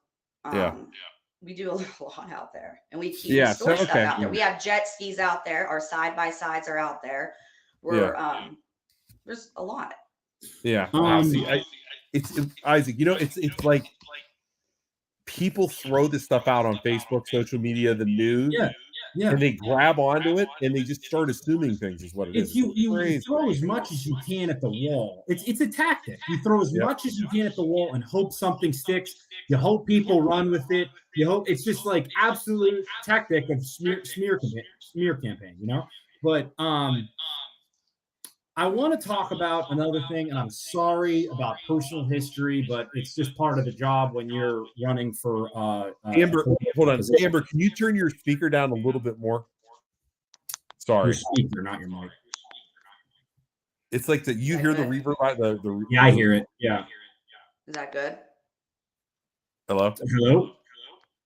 we do a lot out there, and we keep the store stuff out there. We have jet skis out there. Our side-by-sides are out there. There's a lot. Yeah. Wow. See, it's Isaac. You know, it's like people throw this stuff out on Facebook, social media, the news. Yeah. And they grab onto it and they just start assuming things is what it is. You throw as much as you can at the wall. It's a tactic. You throw as much as you can at the wall and hope something sticks. You hope people run with it. You hope it's just like absolute tactic of smear campaign, you know? But I want to talk about another thing, and I'm sorry about personal history, but it's just part of the job when you're running for Amber, hold on. Amber, can you turn your speaker down a little bit more? Sorry. Your speaker, not your mic. It's like that you hear the reverb. Yeah, I hear it. Yeah. Is that good? Hello? Hello?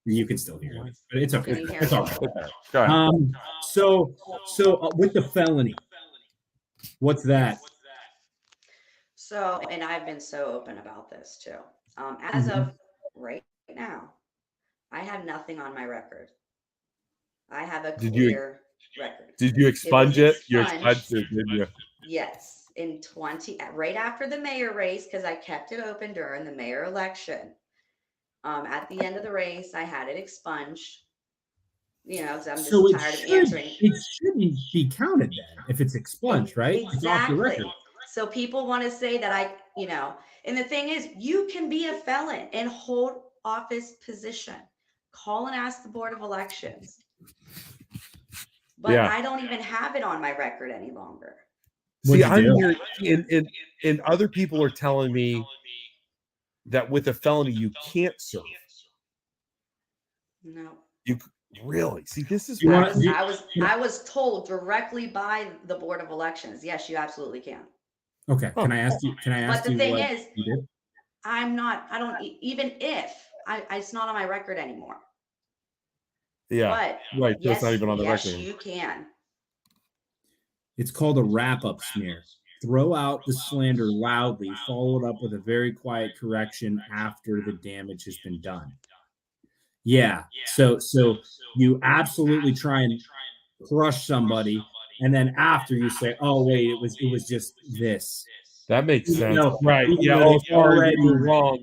You can still hear it, but it's okay. It's all right. Go ahead. So with the felony, what's that? So, and I've been so open about this too. As of right now, I have nothing on my record. I have a clear record. Did you expunge it? You expunged it, did you? Yes, right after the mayor race, because I kept it open during the mayor election. At the end of the race, I had it expunged. You know, because I'm just tired of answering. It shouldn't be counted then if it's expunged, right? Exactly. It's off the record. So people want to say that and the thing is, you can be a felon and hold office position. Call and ask the Board of Elections. But I don't even have it on my record any longer. See, I'm hearing, and other people are telling me that with a felony you can't serve. No. You really see this is I was told directly by the Board of Elections. Yes, you absolutely can. Okay. Can I ask you? But the thing is, it's not on my record anymore. Yeah. But right. Yes, it's not even on the record. Yes, you can. It's called a wrap-up smear. Throw out the slander loudly, followed up with a very quiet correction after the damage has been done. Yeah. So you absolutely try and crush somebody, and then after you say, "Oh wait, it was just this." That makes sense, No, right? Yeah, it's already wrong.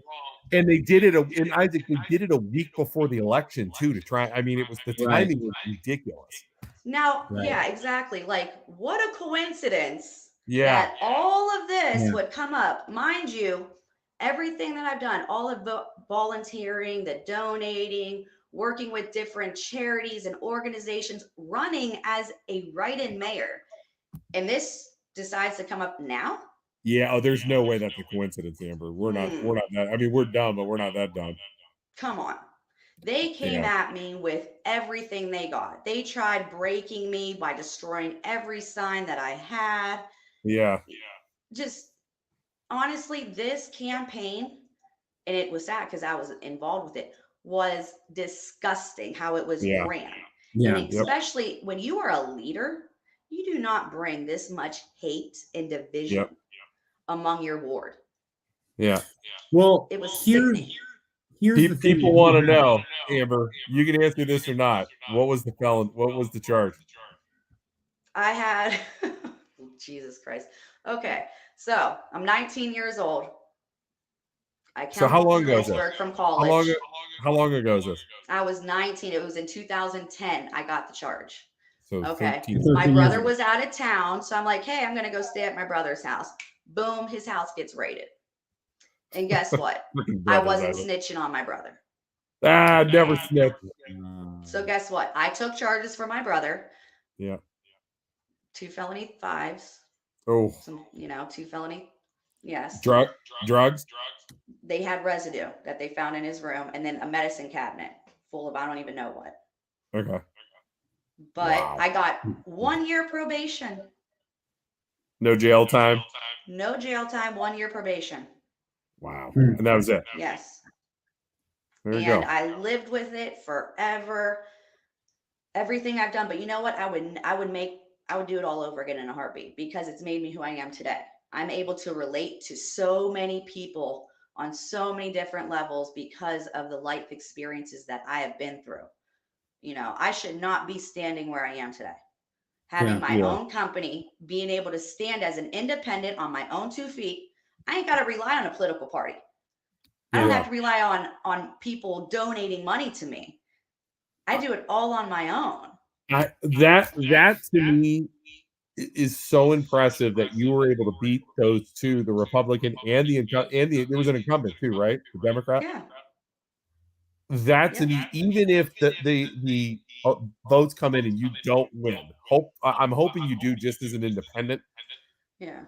And they did it. And Isaac, they did it a week before the election too to try. I mean, it was the timing was ridiculous. Now, yeah, exactly. Like, what a coincidence that all of this would come up. Mind you, everything that I've done, all of the volunteering, the donating, working with different charities and organizations, running as a write-in mayor. And this decides to come up now. Yeah. Oh, there's no way that's a coincidence, Amber. We're not that. I mean, we're dumb, but we're not that dumb. Come on. They came at me with everything they got. They tried breaking me by destroying every sign that I had. Yeah. Just honestly, this campaign, and it was sad because I was involved with it, was disgusting how it was ran. Yeah. And especially when you are a leader, you do not bring this much hate and division among your ward. Yeah. Well, It was here's sickening. the thing. People want to know, Amber. You can answer this or not. What was the felon? What was the charge? I had Jesus Christ. Okay, so I'm 19 years old. I So how long ago is this? this? From college. How long ago is this? I was 19. It was in 2010. I got the charge. So Okay. 13. My brother was out of town, so I'm like, hey, I'm gonna go stay at my brother's house. Boom, his house gets raided. And guess what? I wasn't snitching on my brother. Never snitched. So guess what? I took charges for my brother. Yeah. 2 felony 5s. Oh. Some, 2 felony. Yes. Drugs. They had residue that they found in his room, and then a medicine cabinet full of I don't even know what. Okay. But I got 1 year probation. No jail time. No jail time. 1 year probation. Wow. And that was it. Yes. There you go. I lived with it forever. Everything I've done, but you know what? I would do it all over again in a heartbeat because it's made me who I am today. I'm able to relate to so many people on so many different levels because of the life experiences that I have been through. I should not be standing where I am today. Having my own company, being able to stand as an independent on my own 2 feet. I ain't got to rely on a political party. I don't have to rely on people donating money to me. I do it all on my own. That to me is so impressive that you were able to beat those two, the Republican and there was an incumbent too, right? The Democrat. Yeah. That's even if the votes come in and you don't win. I'm hoping you do just as an independent. Yeah.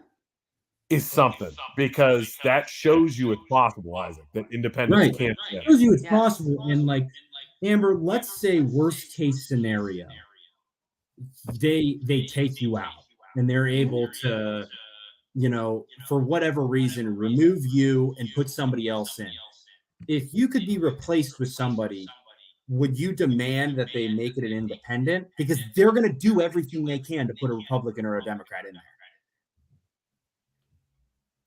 Is something because that shows you it's possible, Isaac. That independence can't. It shows you it's possible. And like Amber, let's say worst case scenario, they take you out and they're able to, for whatever reason, remove you and put somebody else in. If you could be replaced with somebody, would you demand that they make it an independent? Because they're going to do everything they can to put a Republican or a Democrat in there.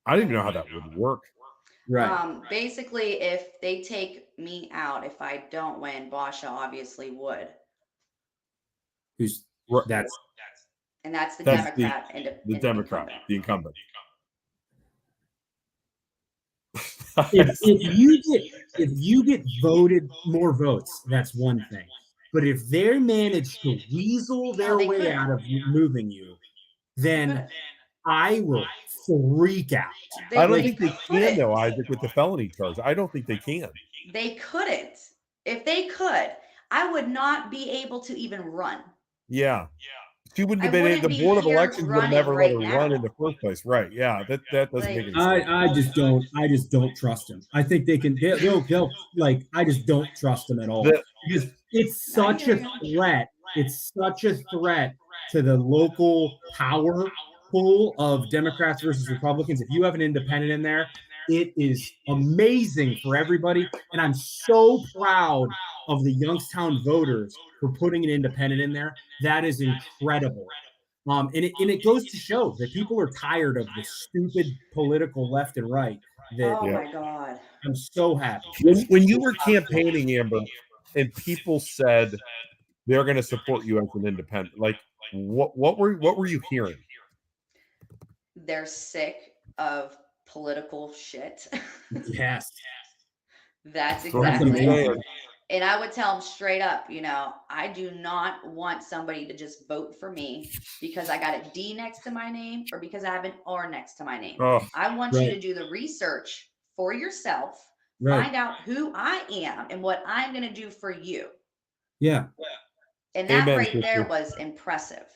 I didn't even know how that would work. Right. Basically, if they take me out, if I don't win, Basha obviously would. That's the Democrat. The Democrat, the incumbent. If you get voted more votes, that's one thing. But if they manage to weasel their way out of moving you, then I will freak out. I don't think they can, though, Isaac, with the felony charge. I don't think they can. They couldn't. If they could, I would not be able to even run. Yeah. She wouldn't have been. The Board of Elections would never let her run in the first place. Right. Yeah. That doesn't make any sense. I just don't trust him. I think they can. They'll I just don't trust them at all. Because it's such a threat. It's such a threat to the local power pool of Democrats versus Republicans. If you have an independent in there, it is amazing for everybody. And I'm so proud of the Youngstown voters for putting an independent in there. That is incredible. And it goes to show that people are tired of the stupid political left and right. My God. I'm so happy. When you were campaigning, Amber, and people said they're going to support you as an independent, like what were you hearing? They're sick of political shit. Yes. That's exactly it. And I would tell them straight up, I do not want somebody to just vote for me because I got a D next to my name or because I have an R next to my name. I want you to do the research for yourself, find out who I am and what I'm going to do for you. Yeah. And that there was impressive.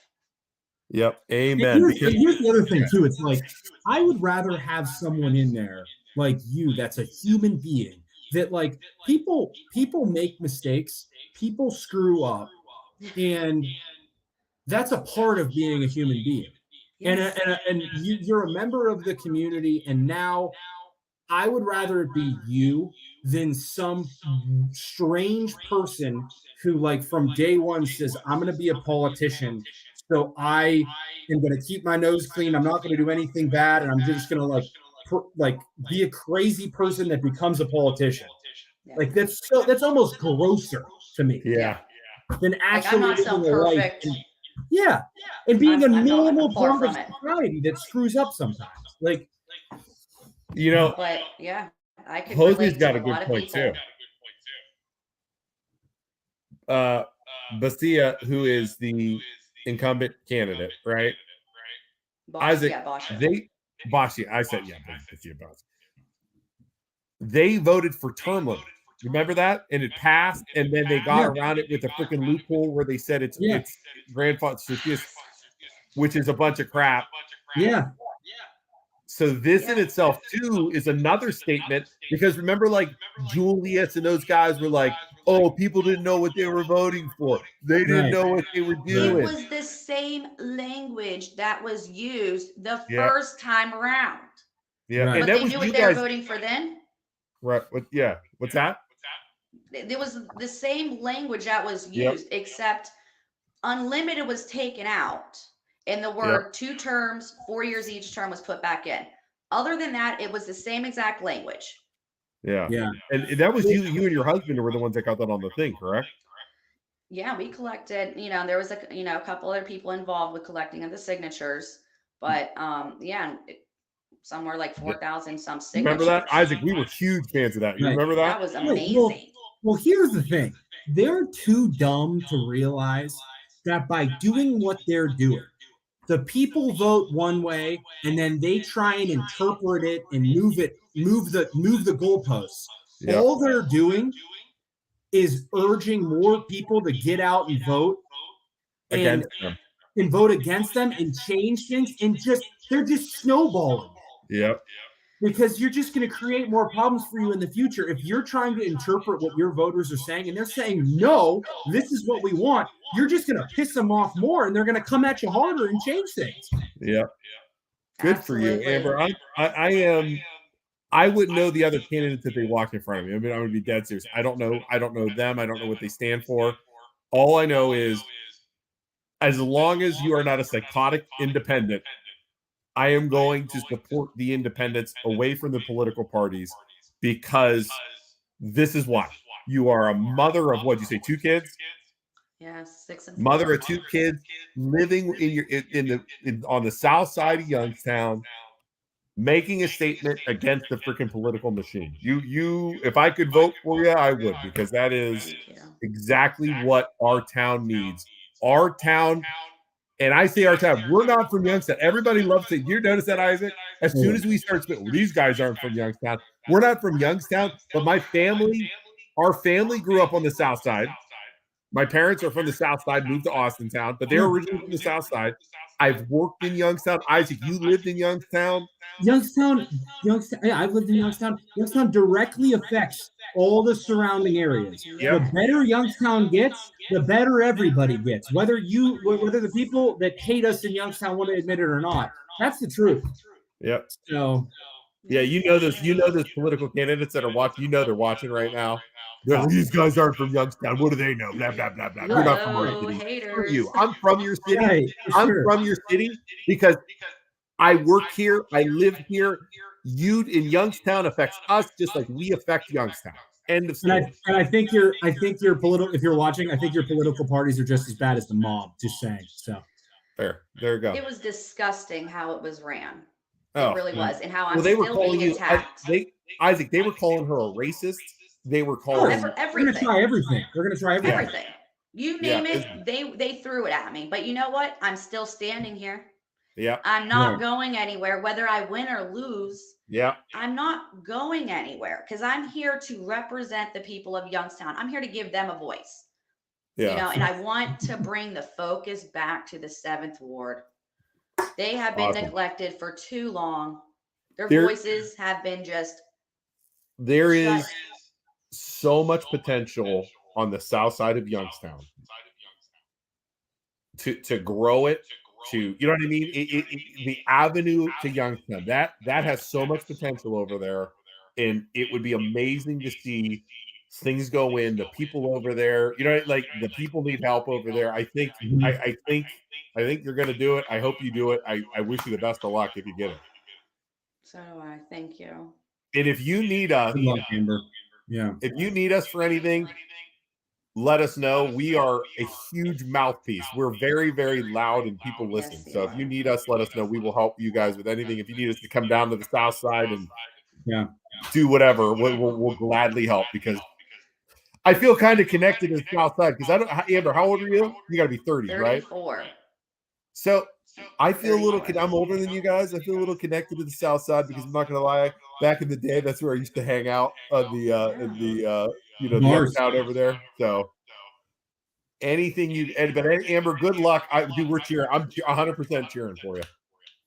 Yep. And Amen. here's the other thing too. It's like I would rather have someone in there like you that's a human being that like people make mistakes, people screw up, and that's a part of being a human being. Yes. And you're a member of the community, and now I would rather it be you than some strange person who, like, from day one says, I'm going to be a politician. So I am going to keep my nose clean. I'm not going to do anything bad. And I'm just going to like be a crazy person that becomes a politician. Yeah. Like that's almost grosser to me yeah. than Like, actually I'm not some living a life. perfect. Yeah. And being a I'm normal far part of from it. society that screws up sometimes. Like, You know, But yeah, I could Jose's relate got to a a good lot of point people. too. Bastia, who is the incumbent candidate, right? Isaac, Basha. Bashi, I said, yeah, Bastia, Bashi. They voted for term limits. Remember that? And it passed, and then they got around it with a freaking loophole where they said it's grandfather, which is a bunch of crap. Yeah. So this in itself too is another statement, because remember, like Julius and those guys were like, "Oh, people didn't know what they were voting for. They didn't know what they were doing." It was the same language that was used the Yeah. first time around. Yeah, Right. and But that they was knew you what they were guys, voting for then. right? What's that? There was the same language that was Yep. used, except unlimited was taken out, and the Yep. word 2 terms, 4 years each term was put back in. Other than that, it was the same exact language. Yeah. Yeah. And that was you and your husband were the ones that got that on the thing, correct? Yeah, we collected, there was a couple other people involved with collecting of the signatures, but somewhere like 4,000 some Remember signatures. that, Isaac? We were huge fans of that. You Right. remember that? That was Well, amazing. well, here's the thing. They're too dumb to realize that by doing what they're doing, the people vote one way and then they try and interpret it and move the goalposts. Yep. All they're doing is urging more people to get out and vote and Against them. vote against them and change things, and they're just snowballing. Yep. Because you're just going to create more problems for you in the future. If you're trying to interpret what your voters are saying and they're saying, no, this is what we want, you're just going to piss them off more and they're going to come at you harder and change things. Yep. Good Absolutely. for you, Amber. I wouldn't know the other candidates if they walk in front of me. I mean, I would be dead serious. I don't know them. I don't know what they stand for. All I know is, as long as you are not a psychotic independent, I am going to support the independents away from the political parties, because this is why. You are a mother of, what'd you say, 2 kids? Yeah, 6 and 4. Mother of 2 kids, living on the south side of Youngstown, making a statement against the freaking political machine. If I could vote for you, I would, because that is exactly what our town needs. Our town, and I say our town, we're not from Youngstown. Everybody loves it. You notice that, Isaac? As soon as we start spitting, well, these guys aren't from Youngstown. We're not from Youngstown, but our family grew up on the south side. My parents are from the south side, moved to Austintown, but they're originally from the south side. I've worked in Youngstown. Isaac, you lived in Youngstown? Youngstown, yeah, I've lived in Youngstown. Youngstown directly affects all the surrounding areas. Yep. The better Youngstown gets, the better everybody gets. Whether the people that hate us in Youngstown want to admit it or not, that's the truth. Yep. So, yeah, you know those political candidates that are watching. They're watching right now. These guys aren't from Youngstown. What do they know? Blah blah blah blah. You're not from our city. Haters. You. I'm from your city. right, I'm from your city because I work here. I live here. You in Youngstown affects us just like we affect Youngstown. End of story. And I think your political, if you're watching, I think your political parties are just as bad as the mob. Just saying. So there you go. It was disgusting how it was ran. Oh, it really was, and how I'm they were still calling being you. attacked. Isaac, they were calling her a racist. They were calling everything. We're gonna try everything. We're gonna try everything. Everything. You name it, they threw it at me. But you know what? I'm still standing here. Yeah. I'm not going anywhere, whether I win or lose. Yeah. I'm not going anywhere because I'm here to represent the people of Youngstown. I'm here to give them a voice. Yeah. And I want to bring the focus back to the 7th Ward. They have been Awesome. neglected for too long. Their There- voices have been just There shut. is so much potential on the south side of Youngstown to grow it, to, you know what I mean? The avenue to Youngstown, that has so much potential over there, and it would be amazing to see things go in. The people over there, you know, like the people need help over there. I think I think you're going to do it. I hope you do it. I wish you the best of luck if you get it. So do I. Thank you. And if you need us, Good luck, Amber. Yeah. if you need us for anything, let us know. We are a huge mouthpiece. We're very, very loud and people listen. Yes, So you if you are. need us, let us know. We will help you guys with anything. If you need us to come down to the south side and do whatever, we'll gladly help, because I feel kind of connected to the south side. Because I don't, Amber, how old are you? You got to be 30s, right? 34. So I feel a little. 34. I'm older than you guys. I feel a little connected to the south side, because I'm not going to lie. Back in the day, that's where I used to hang out on the the uptown over there. So anything you, but Amber, good luck. We're cheering. I'm 100% cheering for you.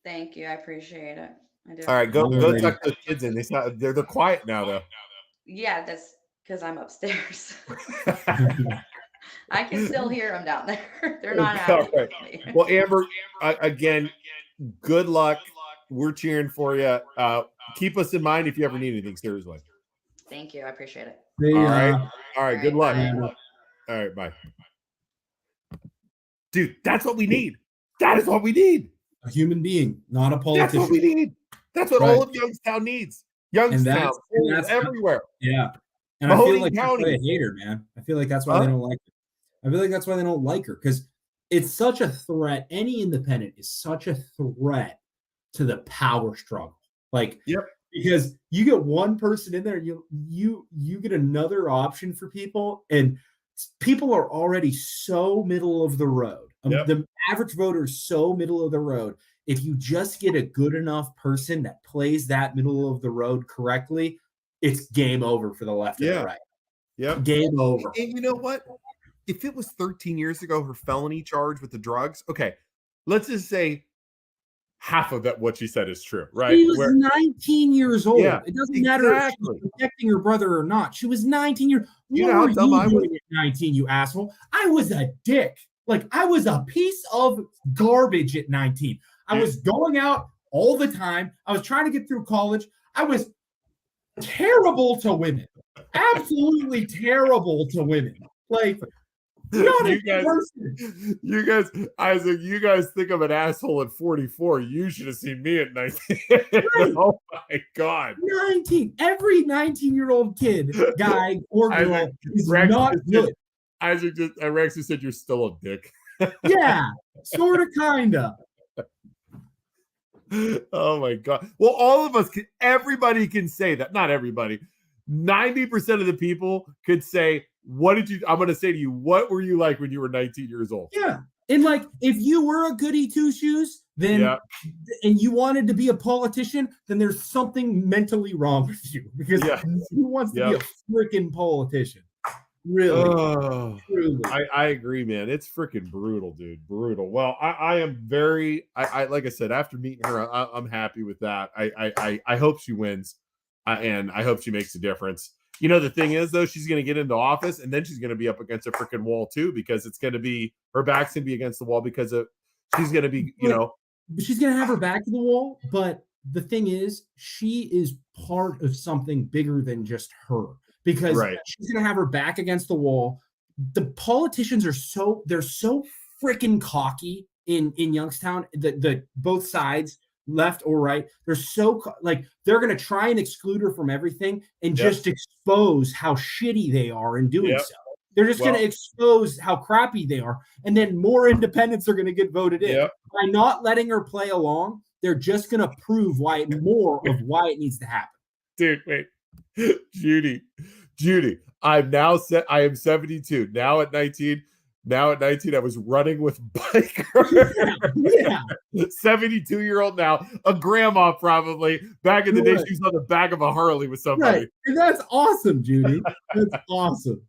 Thank you. I appreciate it. I do. All right, go tuck those kids in. They're quiet now though. Yeah, that's because I'm upstairs. I can still hear them down there. They're not happy All right. with me. Well, Amber, again, good luck. We're cheering for you. Keep us in mind if you ever need anything. Seriously. Thank you. I appreciate it. All right. All right. Good luck. Bye. All right. Bye. Dude, that's what we need. That is what we need. A human being, not a politician. That's what we need. That's what all of Youngstown needs. Youngstown, and that's everywhere. Yeah. And I feel like that's why they hate her, man. I feel like that's why they don't like her. I feel like that's why they don't like her, because it's such a threat. Any independent is such a threat to the power struggle. Like, because you get one person in there, and you get another option for people, and people are already so middle of the road. The average voter is so middle of the road. If you just get a good enough person that plays that middle of the road correctly, it's game over for the left and the right. Yeah. Game over. And you know what? If it was 13 years ago, her felony charge with the drugs, okay, let's just say half of that, what she said, is true, right? She was 19 years old. Yeah, it doesn't matter if she was protecting her brother or not. She was 19 years old. You know how dumb I was? At 19, you asshole. I was a dick. Like, I was a piece of garbage at 19. I was going out all the time. I was trying to get through college. I was terrible to women. Absolutely terrible to women. Like, not a person. You guys, Isaac, you guys think I'm an asshole at 44. You should have seen me at 19. Right. Oh my God. 19. Every 19-year-old kid, guy, or girl Isaac, is not good. Isaac Rex just said you're still a dick. Yeah, sort of, kind of. Oh my God. Well, all of us everybody can say that. Not everybody. 90% of the people could say, I'm going to say to you, what were you like when you were 19 years old? Yeah. And like, if you were a goody two shoes, then, and you wanted to be a politician, then there's something mentally wrong with you, because who wants to be a freaking politician? Really? I agree, man. It's freaking brutal, dude. Brutal. Well, I am very, like I said, after meeting her, I'm happy with that. I hope she wins, and I hope she makes a difference. You know, the thing is, though, she's going to get into office, and then she's going to be up against a freaking wall too, because it's going to be, her back's going to be against the wall, because she's going to be, she's going to have her back to the wall. But the thing is, she is part of something bigger than just her. Because she's going to have her back against the wall. The politicians are so freaking cocky in Youngstown. The both sides, left or right, they're so they're going to try and exclude her from everything and just expose how shitty they are in doing so. They're just going to expose how crappy they are, and then more independents are going to get voted in by not letting her play along. They're just going to prove why it needs to happen. Dude, wait. Judy, I am 72. Now at 19, I was running with biker. 72-year-old now, a grandma probably. Back in the day, she was on the back of a Harley with somebody. Right. And that's awesome, Judy. That's awesome.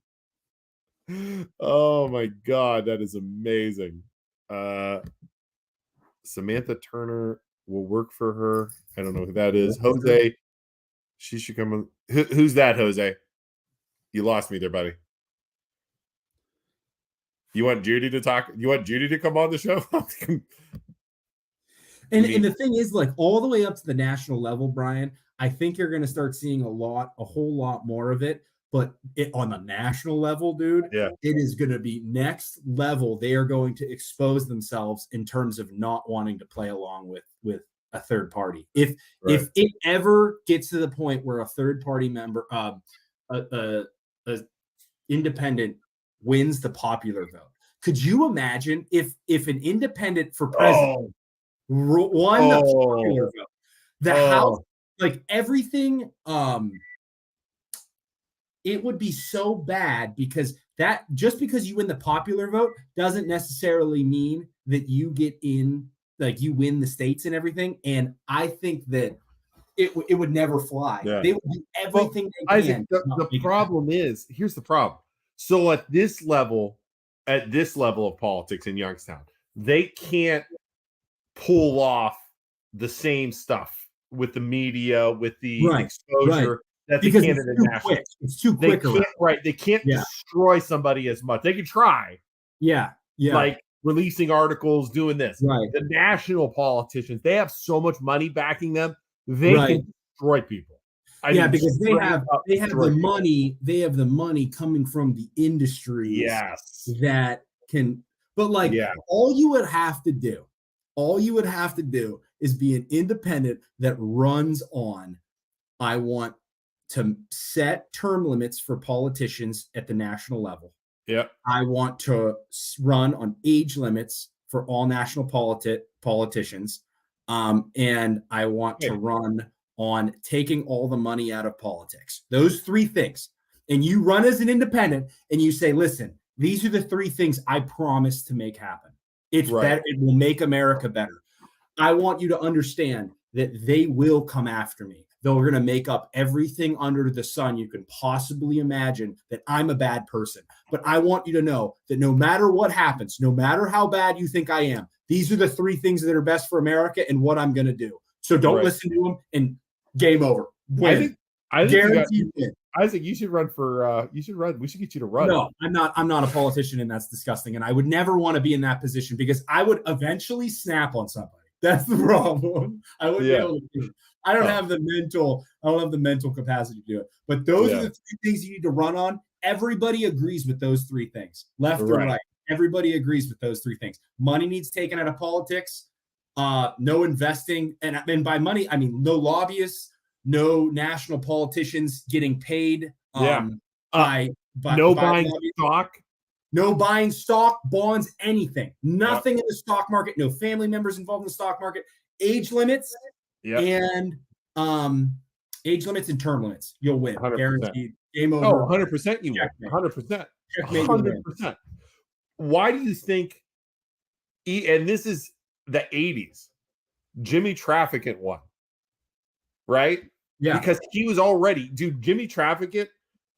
Oh my God, that is amazing. Samantha Turner will work for her. I don't know who that is. Jose, she should come on. Who's that, Jose? You lost me there, buddy. You want Judy to talk? You want Judy to come on the show? And the thing is, like, all the way up to the national level, Brian, I think you're going to start seeing a whole lot more of it. But on the national level, dude, yeah, it is going to be next level. They are going to expose themselves in terms of not wanting to play along with a third party. If it ever gets to the point where a third party member, a independent wins the popular vote, could you imagine if an independent for president won the popular vote, the House, like everything, it would be so bad because that just because you win the popular vote doesn't necessarily mean that you get in, like you win the states and everything. And I think that it would never fly. Yeah. They would do everything they can. Isaac, the problem is, here's the problem. So at this level of politics in Youngstown, they can't pull off the same stuff with the media, with the exposure that the candidate national. It's too quick. They can't destroy somebody as much. They can try. Yeah. Like releasing articles, doing this. Right. The national politicians, they have so much money backing them, they can destroy people. Because they have the money. They have the money coming from the industries that can. But all you would have to do is be an independent that runs on, I want to set term limits for politicians at the national level. Yeah. I want to run on age limits for all national politicians. And I want to run on taking all the money out of politics. Those three things. And you run as an independent and you say, listen, these are the three things I promise to make happen. It's better. It will make America better. I want you to understand that they will come after me. They're going to make up everything under the sun you can possibly imagine that I'm a bad person. But I want you to know that no matter what happens, no matter how bad you think I am, these are the three things that are best for America and what I'm going to do. So don't listen to them and game over. Win. I think Isaac, you should run for we should get you to run. No, I'm not a politician, and that's disgusting. And I would never want to be in that position because I would eventually snap on somebody. That's the problem. I wouldn't be able to do it. I don't have the mental capacity to do it. But those are the three things you need to run on. Everybody agrees with those three things, left or right. Everybody agrees with those three things. Money needs taken out of politics. No investing, and by money I mean no lobbyists, no national politicians getting paid. Buying stock. No buying stock, bonds, anything. Nothing in the stock market. No family members involved in the stock market. Age limits and age limits and term limits. You'll win. 100%. Guaranteed. Game over. 100% you win. 100%. 100%. Why do you think, and this is the 80s, Jimmy Traffickett won? Right? Yeah. Because he was already, Jimmy Traffickett,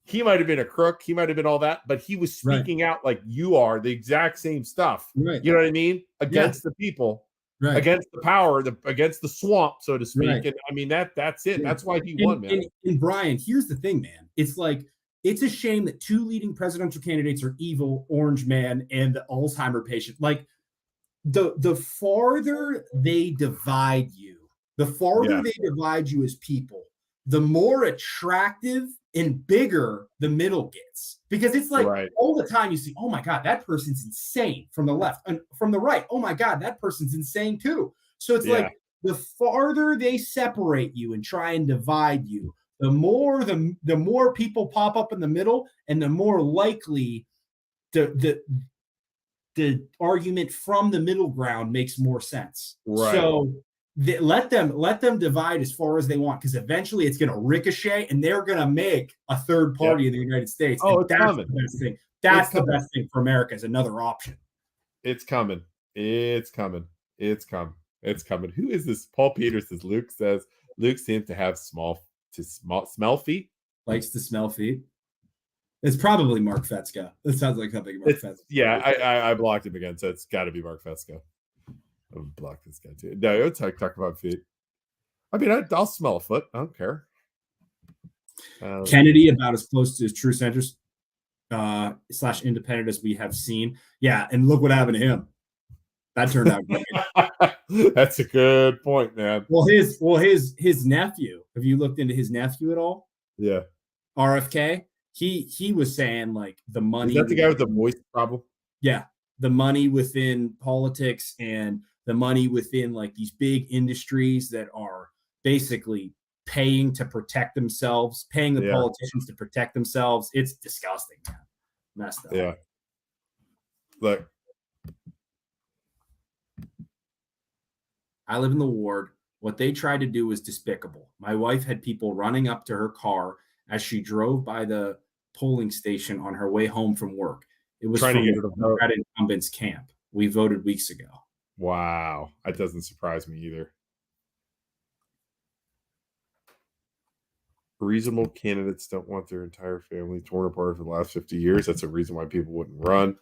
he might have been a crook, he might have been all that, but he was speaking out like you are, the exact same stuff. Right. You know what I mean? Against the people, against the power, against the swamp, so to speak. And I mean, that's it. That's why he won, man. And Brian, here's the thing, man. It's like, it's a shame that two leading presidential candidates are evil, orange man, and the Alzheimer patient. Like, the farther they divide you, as people, the more attractive and bigger the middle gets. Because it's like all the time you see, oh my God, that person's insane from the left, and from the right, oh my God, that person's insane too. So it's like the farther they separate you and try and divide you, the more people pop up in the middle, and the more likely the argument from the middle ground makes more sense. Right. So let them divide as far as they want, because eventually it's going to ricochet, and they're going to make a third party in the United States. Oh, it's coming. The best thing. That's the best thing for America, is another option. It's coming. It's coming. Who is this? Paul Peters says, Luke seems to have smell feet. Likes to smell feet. It's probably Mark Fetzka. It sounds like something Mark Fetzka. Yeah, I blocked him again, so it's got to be Mark Fetzka. I'll block this guy too. No, you'll talk about feet. I mean, I'll smell a foot. I don't care. Kennedy about as close to true centers / independent as we have seen. Yeah, and look what happened to him. That turned out great. That's a good point, man. Well, his nephew. Have you looked into his nephew at all? Yeah. RFK. He was saying like the money. Is that the guy with the voice problem? Yeah, the money within politics and the money within like these big industries that are basically paying to protect themselves, paying the politicians to protect themselves. It's disgusting, man. Messed up. Yeah. Look. I live in the ward. What they tried to do was despicable. My wife had people running up to her car as she drove by the polling station on her way home from work. It was trying to get her to vote at incumbents camp. We voted weeks ago. Wow. That doesn't surprise me either. Reasonable candidates don't want their entire family torn apart for the last 50 years. That's a reason why people wouldn't run.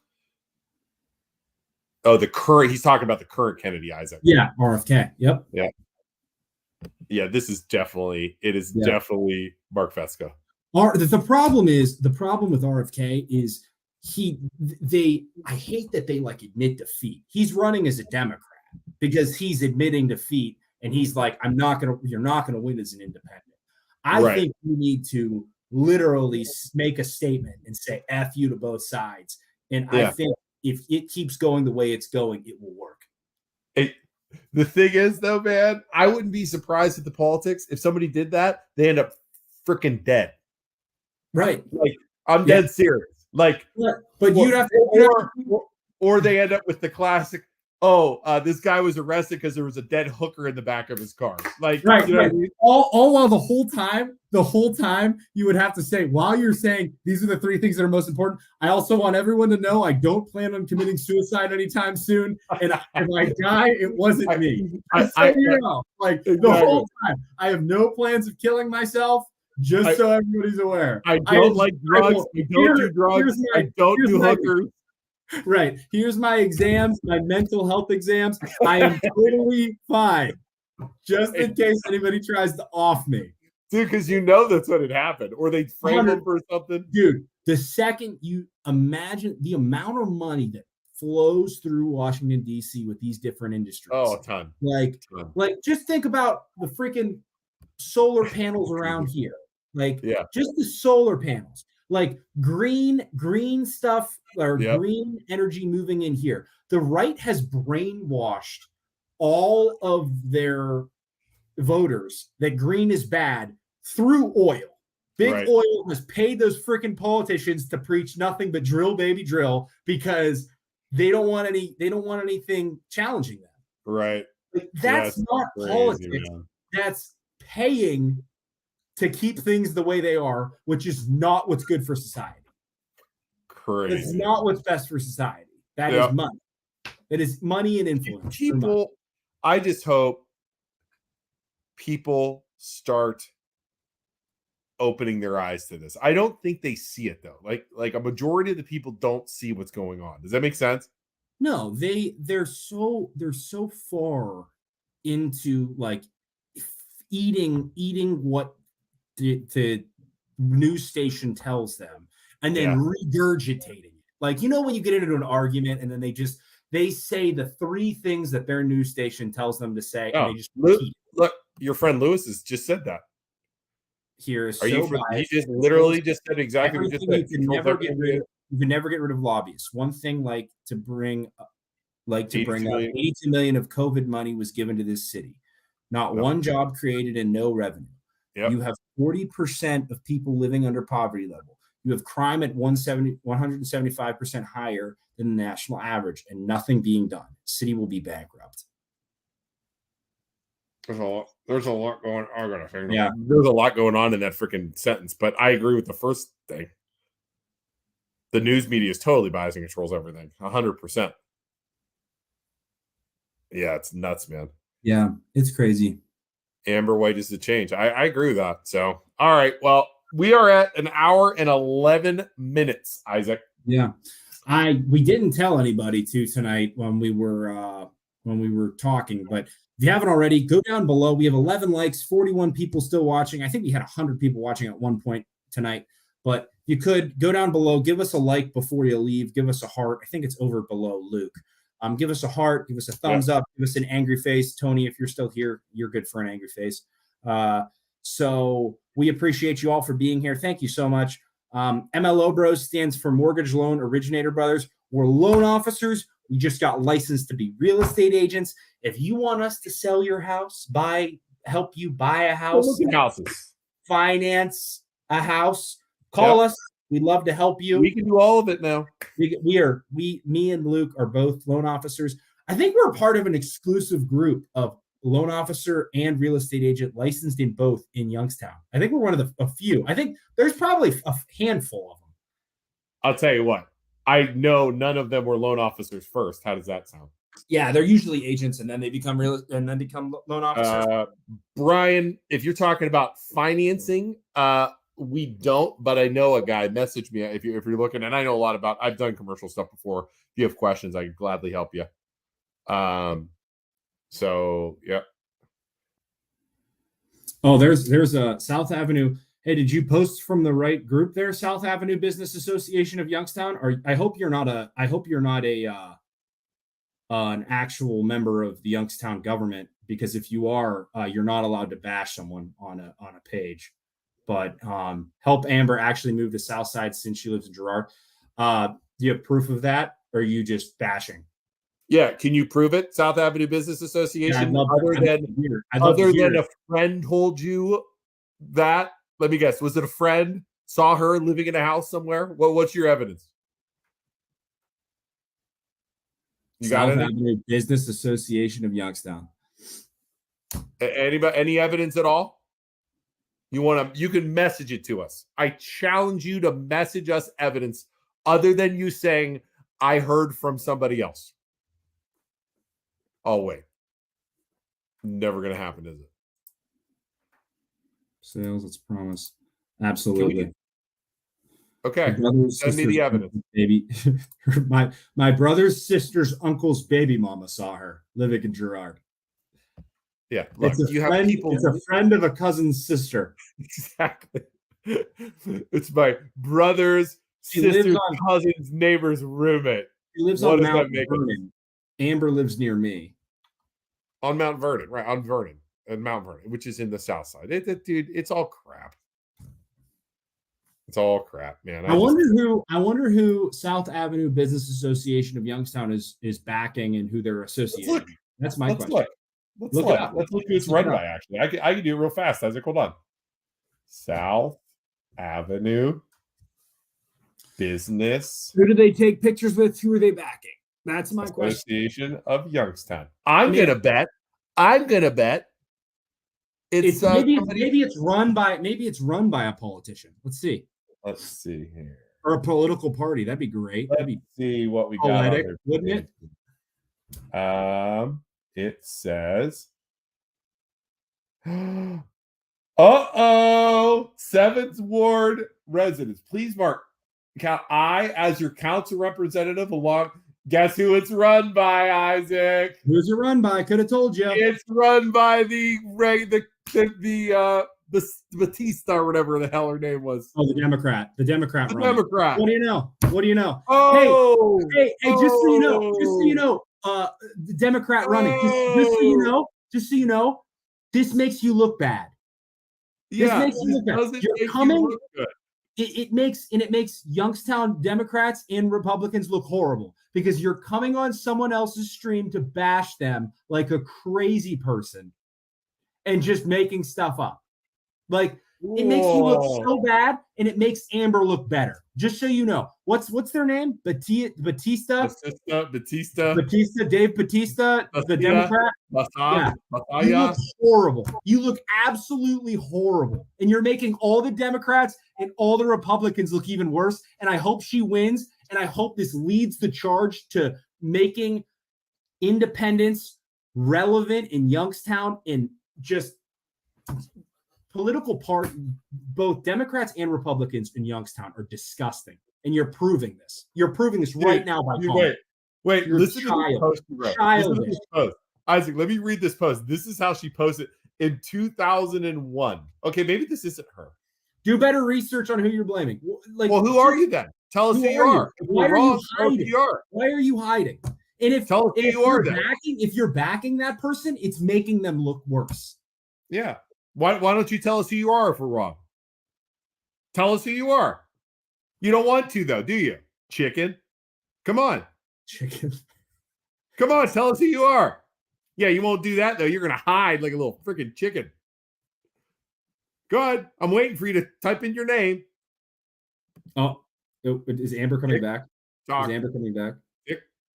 Oh, he's talking about the current Kennedy, Isaac. Yeah, RFK. Yep. Yeah. Yeah, this is definitely definitely Mark Fesco. The problem with RFK is I hate that they like admit defeat. He's running as a Democrat because he's admitting defeat and he's like, you're not gonna win as an independent. I think we need to literally make a statement and say F you to both sides. And I think if it keeps going the way it's going, it will work. The thing is, though, man, I wouldn't be surprised at the politics. If somebody did that, they end up freaking dead. Right. Like, I'm dead serious. Like, but you'd have to, or they end up with the classic, this guy was arrested because there was a dead hooker in the back of his car. Like, right, you know what I mean? All while the whole time you would have to say, while you're saying these are the three things that are most important, I also want everyone to know I don't plan on committing suicide anytime soon. And if I die, it wasn't me. The whole time, I have no plans of killing myself. Just so everybody's aware. I don't like drugs. I don't do drugs. I don't do hookers. Right. Here's my exams, my mental health exams. I am totally fine. Just in case anybody tries to off me. Dude, because that's what had happened. Or they'd frame them for something. Dude, the second you imagine the amount of money that flows through Washington, D.C. with these different industries. Oh, a ton. Like just think about the freaking solar panels around here. Just the solar panels. Like green stuff or green energy moving in here. The right has brainwashed all of their voters that green is bad through oil. Big oil has paid those freaking politicians to preach nothing but drill, baby, drill, because they don't want anything challenging them. Right. That's not crazy, politics. Man. That's paying to keep things the way they are, which is not what's good for society. Crazy. It's not what's best for society. That is money. That is money and influence. I just hope people start opening their eyes to this. I don't think they see it though. Like a majority of the people don't see what's going on. Does that make sense? No, they're so far into like eating what the news station tells them and then regurgitating it. Like, when you get into an argument and then they say the three things that their news station tells them to say, and they just repeat. Look, your friend Lewis has just said that. Here is he just literally just said exactly what you just said. You can never get rid of lobbyists. One thing to bring up 82 million of COVID money was given to this city. Not one job created and no revenue. Yep. You have 40% of people living under poverty level. You have crime at 175% higher than the national average and nothing being done. City will be bankrupt. There's a lot going on. Yeah. There's a lot going on in that freaking sentence, but I agree with the first thing. The news media is totally biased and controls everything. 100%. Yeah, it's nuts, man. Yeah, it's crazy. Amber White is the change. I agree with that. So, all right. Well, we are at an hour and 11 minutes, Isaac. Yeah. We didn't tell anybody tonight when we were when we were talking. But if you haven't already, go down below. We have 11 likes, 41 people still watching. I think we had 100 people watching at one point tonight. But you could go down below, give us a like before you leave, give us a heart. I think it's over below, Luke. Give us a heart, give us a thumbs up, give us an angry face. Tony, if you're still here, you're good for an angry face. So we appreciate you all for being here. Thank you so much. MLO Bros stands for Mortgage Loan Originator Brothers. We're loan officers. We just got licensed to be real estate agents. If you want us to sell your house, help you buy a house, finance a house, call us. We'd love to help you. We can do all of it now. Me and Luke are both loan officers. I think we're part of an exclusive group of loan officer and real estate agent licensed in both in Youngstown. I think we're one of a few. I think there's probably a handful of them. I'll tell you what. I know none of them were loan officers first. How does that sound? Yeah, they're usually agents and then they become loan officers. Brian, if you're talking about financing, we don't, but I know a guy. Message me if you're looking, and I know a lot about. I've done commercial stuff before. If you have questions, I can gladly help you. So yeah. Oh, there's a South Avenue. Hey, did you post from the right group there? South Avenue Business Association of Youngstown. Or I hope you're not an actual member of the Youngstown government, because if you are, you're not allowed to bash someone on a page. But help Amber actually move to South Side since she lives in Girard. Do you have proof of that, or are you just bashing? Yeah, can you prove it? South Avenue Business Association. Yeah, other than a friend told you that. Let me guess. Was it a friend saw her living in a house somewhere? What's your evidence? You got South Avenue Business Association of Youngstown. Any evidence at all? You can message it to us. I challenge you to message us evidence other than you saying, I heard from somebody else. Oh, wait. Never going to happen, is it? Sales, it's promise. Absolutely. Okay. Send me the evidence. Baby. my brother's sister's uncle's baby mama saw her living in Girard. Yeah, look, it's a friend of a cousin's sister. Exactly. It's my brother's sister's cousin's neighbor's roommate. He lives on Mount Vernon. Amber lives near me. On Mount Vernon, right? On Vernon. And Mount Vernon, which is in the south side. Dude, it's all crap. It's all crap, man. I wonder who South Avenue Business Association of Youngstown is backing and who they're associated. That's my question. Let's look it up. Let's look who it's run by, actually. I can do it real fast, Isaac. Hold on. South Avenue Business. Who do they take pictures with? Who are they backing? That's my question. Association of Youngstown. I'm gonna bet. It's maybe it's run by a politician. Let's see. Let's see here. Or a political party. That'd be great. Let's see what we got. Wouldn't it? It says, 7th Ward residents, please mark I as your council representative along. Guess who it's run by, Isaac? Who's it run by? Could have told you. It's run by the Batista or whatever the hell her name was. Oh, the Democrat. The Democrat. Democrat. What do you know? Oh, hey, just so you know, the Democrat running. Just so you know, this makes you look bad. This makes you look bad. You're coming. It makes Youngstown Democrats and Republicans look horrible because you're coming on someone else's stream to bash them like a crazy person and just making stuff up. Like, it makes you look so bad, and it makes Amber look better. Just so you know, what's their name? Batista, Dave Batista, the Democrat. You look horrible. You look absolutely horrible, and you're making all the Democrats and all the Republicans look even worse. And I hope she wins, and I hope this leads the charge to making independence relevant in Youngstown and just political part. Both Democrats and Republicans in Youngstown are disgusting, and you're proving this. You're proving this right now by calling. Wait, You're listen to this post you wrote. Listen to this post. Isaac, let me read this post. This is how she posted in 2001. Okay, maybe this isn't her. Do better research on who you're blaming. Like, well, who are you then? Tell us who you are. Why are you hiding? Why are you hiding? And if you're backing that person, it's making them look worse. Yeah. Why don't you tell us who you are if we're wrong? Tell us who you are. You don't want to though, do you? Chicken. Come on. Chicken. Come on, tell us who you are. Yeah, you won't do that though. You're gonna hide like a little freaking chicken. Go ahead. I'm waiting for you to type in your name. Oh, is Amber coming back? Talk. Is Amber coming back?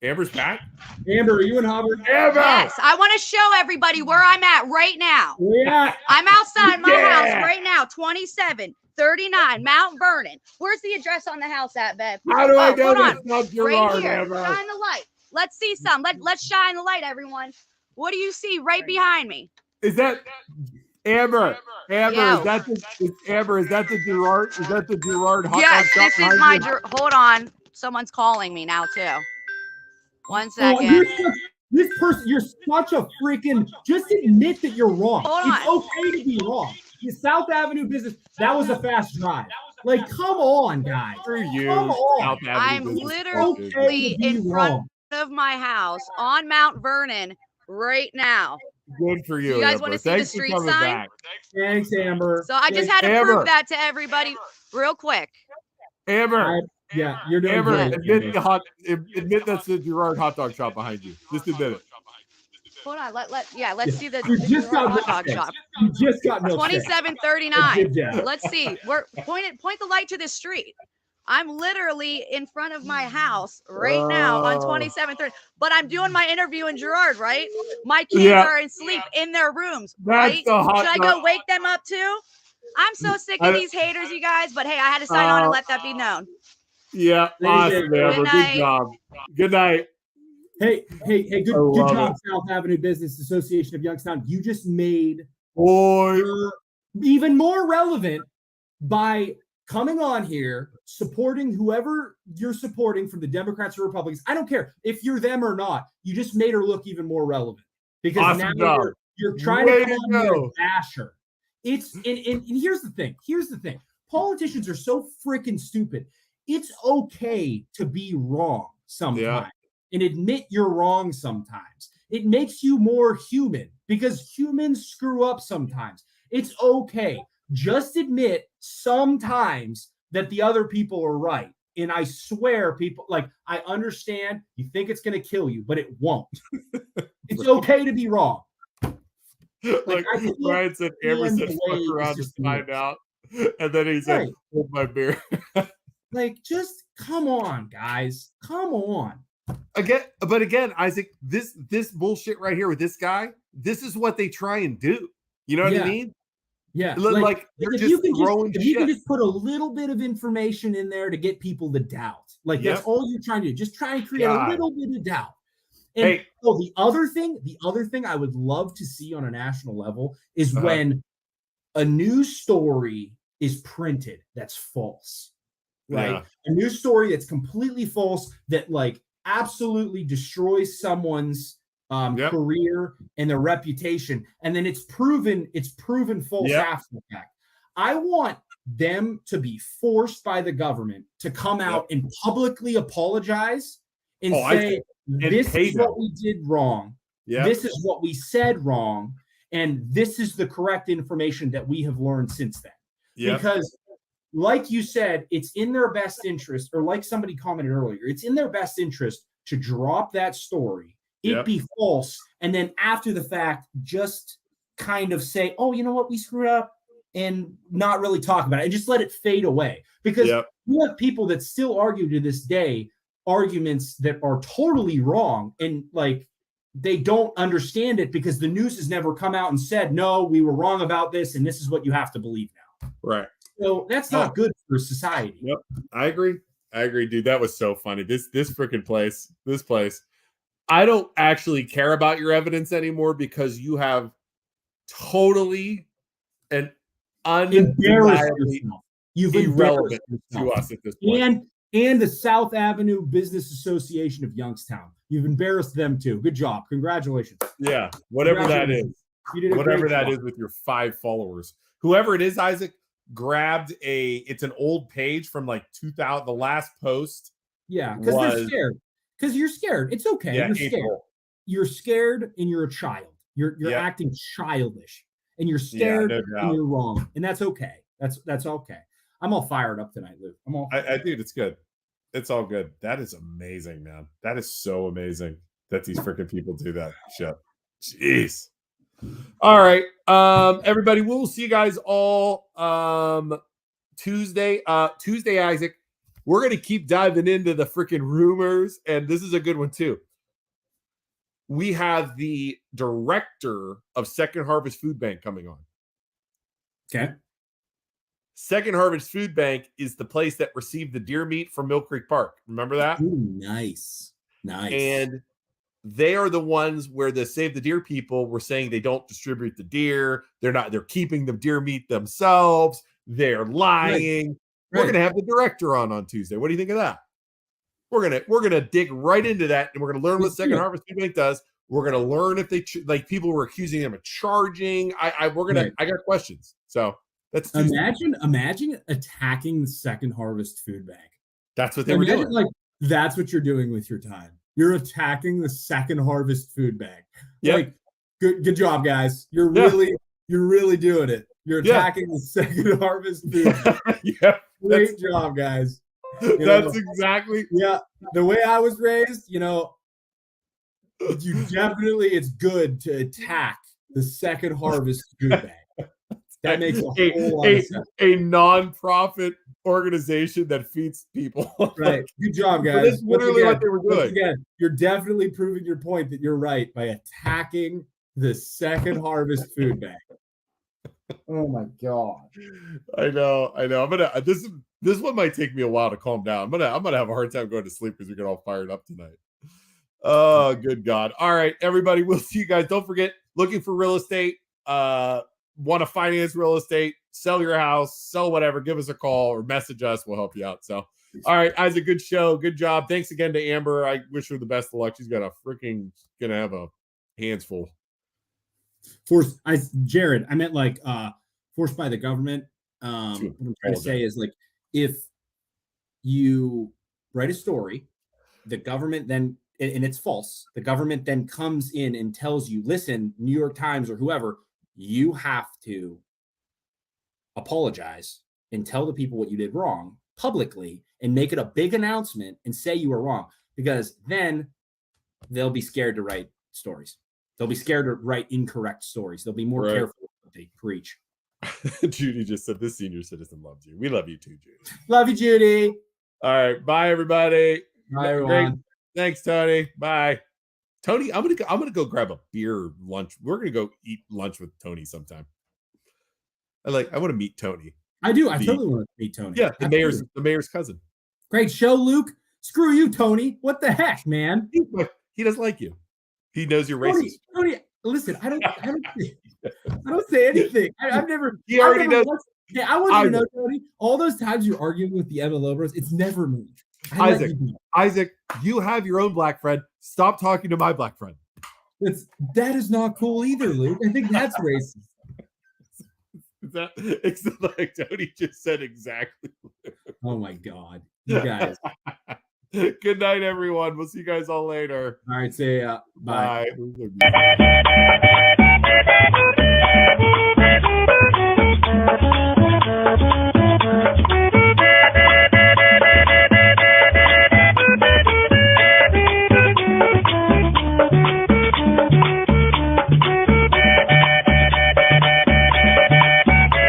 Amber's back. Amber, are you in Hubbard? Amber! Yes, I want to show everybody where I'm at right now. Yeah. I'm outside my house right now, 2739 Mount Vernon. Where's the address on the house at, Bev? How do I know that's not your right here. Amber? Shine the light. Let's see some. Let's shine the light, everyone. What do you see right behind me? Is that Amber? Amber, Yo. is that the Gerard? Is that the Gerard hot Yes, dog this shop is my. behind you? Hold on. Someone's calling me now, too. 1 second. This person, you're such a freaking. Just admit that you're wrong. Hold it's okay to be wrong. The South Avenue business, that was a fast drive. Like, come on, guys. Screw you. Come on. South Avenue I'm business. literally in front of my house on Mount Vernon right now. Good for you. You guys Amber. want to see Thanks the for street coming sign? back. Thanks, Amber. So I just had to Amber. prove that to everybody real quick. Amber. Yeah, you're doing Amber, great. admit that's the Gerard hot dog shop behind you. Just admit it. Let's see the just got hot dog shop. You just got milkshake. 2739. Let's see. Point the light to this street. I'm literally in front of my house right now on 2730. But I'm doing my interview in Girard, right? My kids are asleep in their rooms, right? The hot Should I go wake them up too? I'm so sick of these haters, you guys. But hey, I had to sign on and let that be known. Yeah, awesome, Amber. Good job. Good night. Hey, good job, South Avenue Business Association of Youngstown. You just made even more relevant by coming on here, supporting whoever you're supporting from the Democrats or Republicans. I don't care if you're them or not. You just made her look even more relevant because now you're trying to come on here and bash her. It's and here's the thing. Politicians are so freaking stupid. It's okay to be wrong sometimes and admit you're wrong sometimes. It makes you more human because humans screw up sometimes. It's okay. Just admit sometimes that the other people are right. And I swear, people, like, I understand you think it's going to kill you, but it won't. It's okay to be wrong. Like Ryan said, Amber said, fuck around to find out. And then he said, hold my beer. Like, just come on, guys. Come on. Again, Isaac, this bullshit right here with this guy, this is what they try and do. You know what I mean? Yeah. Like they're if just you can throwing if shit. you can just put a little bit of information in there to get people to doubt. Like that's all you're trying to do. Just try and create a little bit of doubt. And the other thing I would love to see on a national level is when a news story is printed that's false. Right? Yeah. A news story that's completely false that like absolutely destroys someone's career and their reputation, and then it's proven false after the fact. I want them to be forced by the government to come out and publicly apologize and say this is what we did wrong. This is what we said wrong, and this is the correct information that we have learned since then. Because like you said, it's in their best interest, or like somebody commented earlier, it's in their best interest to drop that story, it be false, and then after the fact, just kind of say, oh, you know what, we screwed up, and not really talk about it, and just let it fade away. Because you have people that still argue to this day arguments that are totally wrong, and like they don't understand it because the news has never come out and said, no, we were wrong about this, and this is what you have to believe now. Right. So that's not good for society. Yep. I agree, dude. That was so funny. This freaking place, I don't actually care about your evidence anymore because you have totally and undeniably You've irrelevant to us at this point. And and the South Avenue Business Association of Youngstown. You've embarrassed them too. Good job. Congratulations. Yeah, whatever that is. You did whatever that is with your 5 followers. Whoever it is, Isaac, grabbed it's an old page from like 2000, the last post. Yeah, because they're scared. Because you're scared. It's okay. Yeah, you're scared. April. You're scared and you're a child. You're acting childish. And you're scared and you're wrong. And that's okay. That's okay. I'm all fired up tonight, Luke. I'm all dude, it's good. It's all good. That is amazing, man. That is so amazing that these freaking people do that shit. Jeez. All right. Everybody, we'll see you guys all Tuesday. Tuesday, Isaac. We're gonna keep diving into the freaking rumors, and this is a good one too. We have the director of Second Harvest Food Bank coming on. Okay. Second Harvest Food Bank is the place that received the deer meat from Mill Creek Park. Remember that? Ooh, nice. And they are the ones where the Save the Deer people were saying they don't distribute the deer. They're keeping the deer meat themselves. They're lying. Right. We're going to have the director on Tuesday. What do you think of that? We're going to dig right into that, and we're going to learn what Second Harvest Food Bank does. We're going to learn if they people were accusing them of charging. I got questions. So that's imagine attacking the Second Harvest Food Bank. That's what they were doing. Like that's what you're doing with your time. You're attacking the Second Harvest Food Bank. Yeah. Like, good job, guys. You're really doing it. You're attacking the Second Harvest Food Bank. Great job, guys. That's exactly. Yeah. The way I was raised, it's good to attack the Second Harvest Food Bank. That makes a whole lot of sense. A non-profit organization that feeds people. Right. Good job, guys. That's literally what they were doing. Again, you're definitely proving your point that you're right by attacking the Second Harvest Food Bank. Oh my God. I know. I'm gonna this one might take me a while to calm down. I'm gonna have a hard time going to sleep because we get all fired up tonight. Oh, good God. All right, everybody. We'll see you guys. Don't forget, looking for real estate, want to finance real estate, sell your house, sell whatever, give us a call or message us. We'll help you out. So, all right, Isaac, good show. Good job. Thanks again to Amber. I wish her the best of luck. She's gonna have a hands full. Jared, I meant like forced by the government. What I'm trying to say is like if you write a story, the government then, and it's false, the government then comes in and tells you, listen, New York Times or whoever, you have to apologize and tell the people what you did wrong publicly and make it a big announcement and say you were wrong, because then they'll be scared to write stories. They'll be scared to write incorrect stories. They'll be more careful what they preach. Judy just said this senior citizen loves you. We love you too, Judy. Love you, Judy. All right. Bye, everybody. Bye, everyone. Great. Thanks, Tony. Bye. Tony, I'm gonna go grab a beer lunch. We're gonna go eat lunch with Tony sometime. I want to meet Tony. I do. I totally want to meet Tony. Yeah, the mayor's cousin. Great show, Luke. Screw you, Tony. What the heck, man? He doesn't like you. He knows you're racist. Tony, listen, I don't say anything. I've never. He already knows. I want you to know, Tony. All those times you're arguing with the MLO bros, it's never me. Isaac, you have your own black friend. Stop talking to my black friend. That is not cool either, Luke. I think that's racist. It's like Tony just said exactly. Oh my God, you guys. Good night, everyone. We'll see you guys all later. All right, say bye. Bye.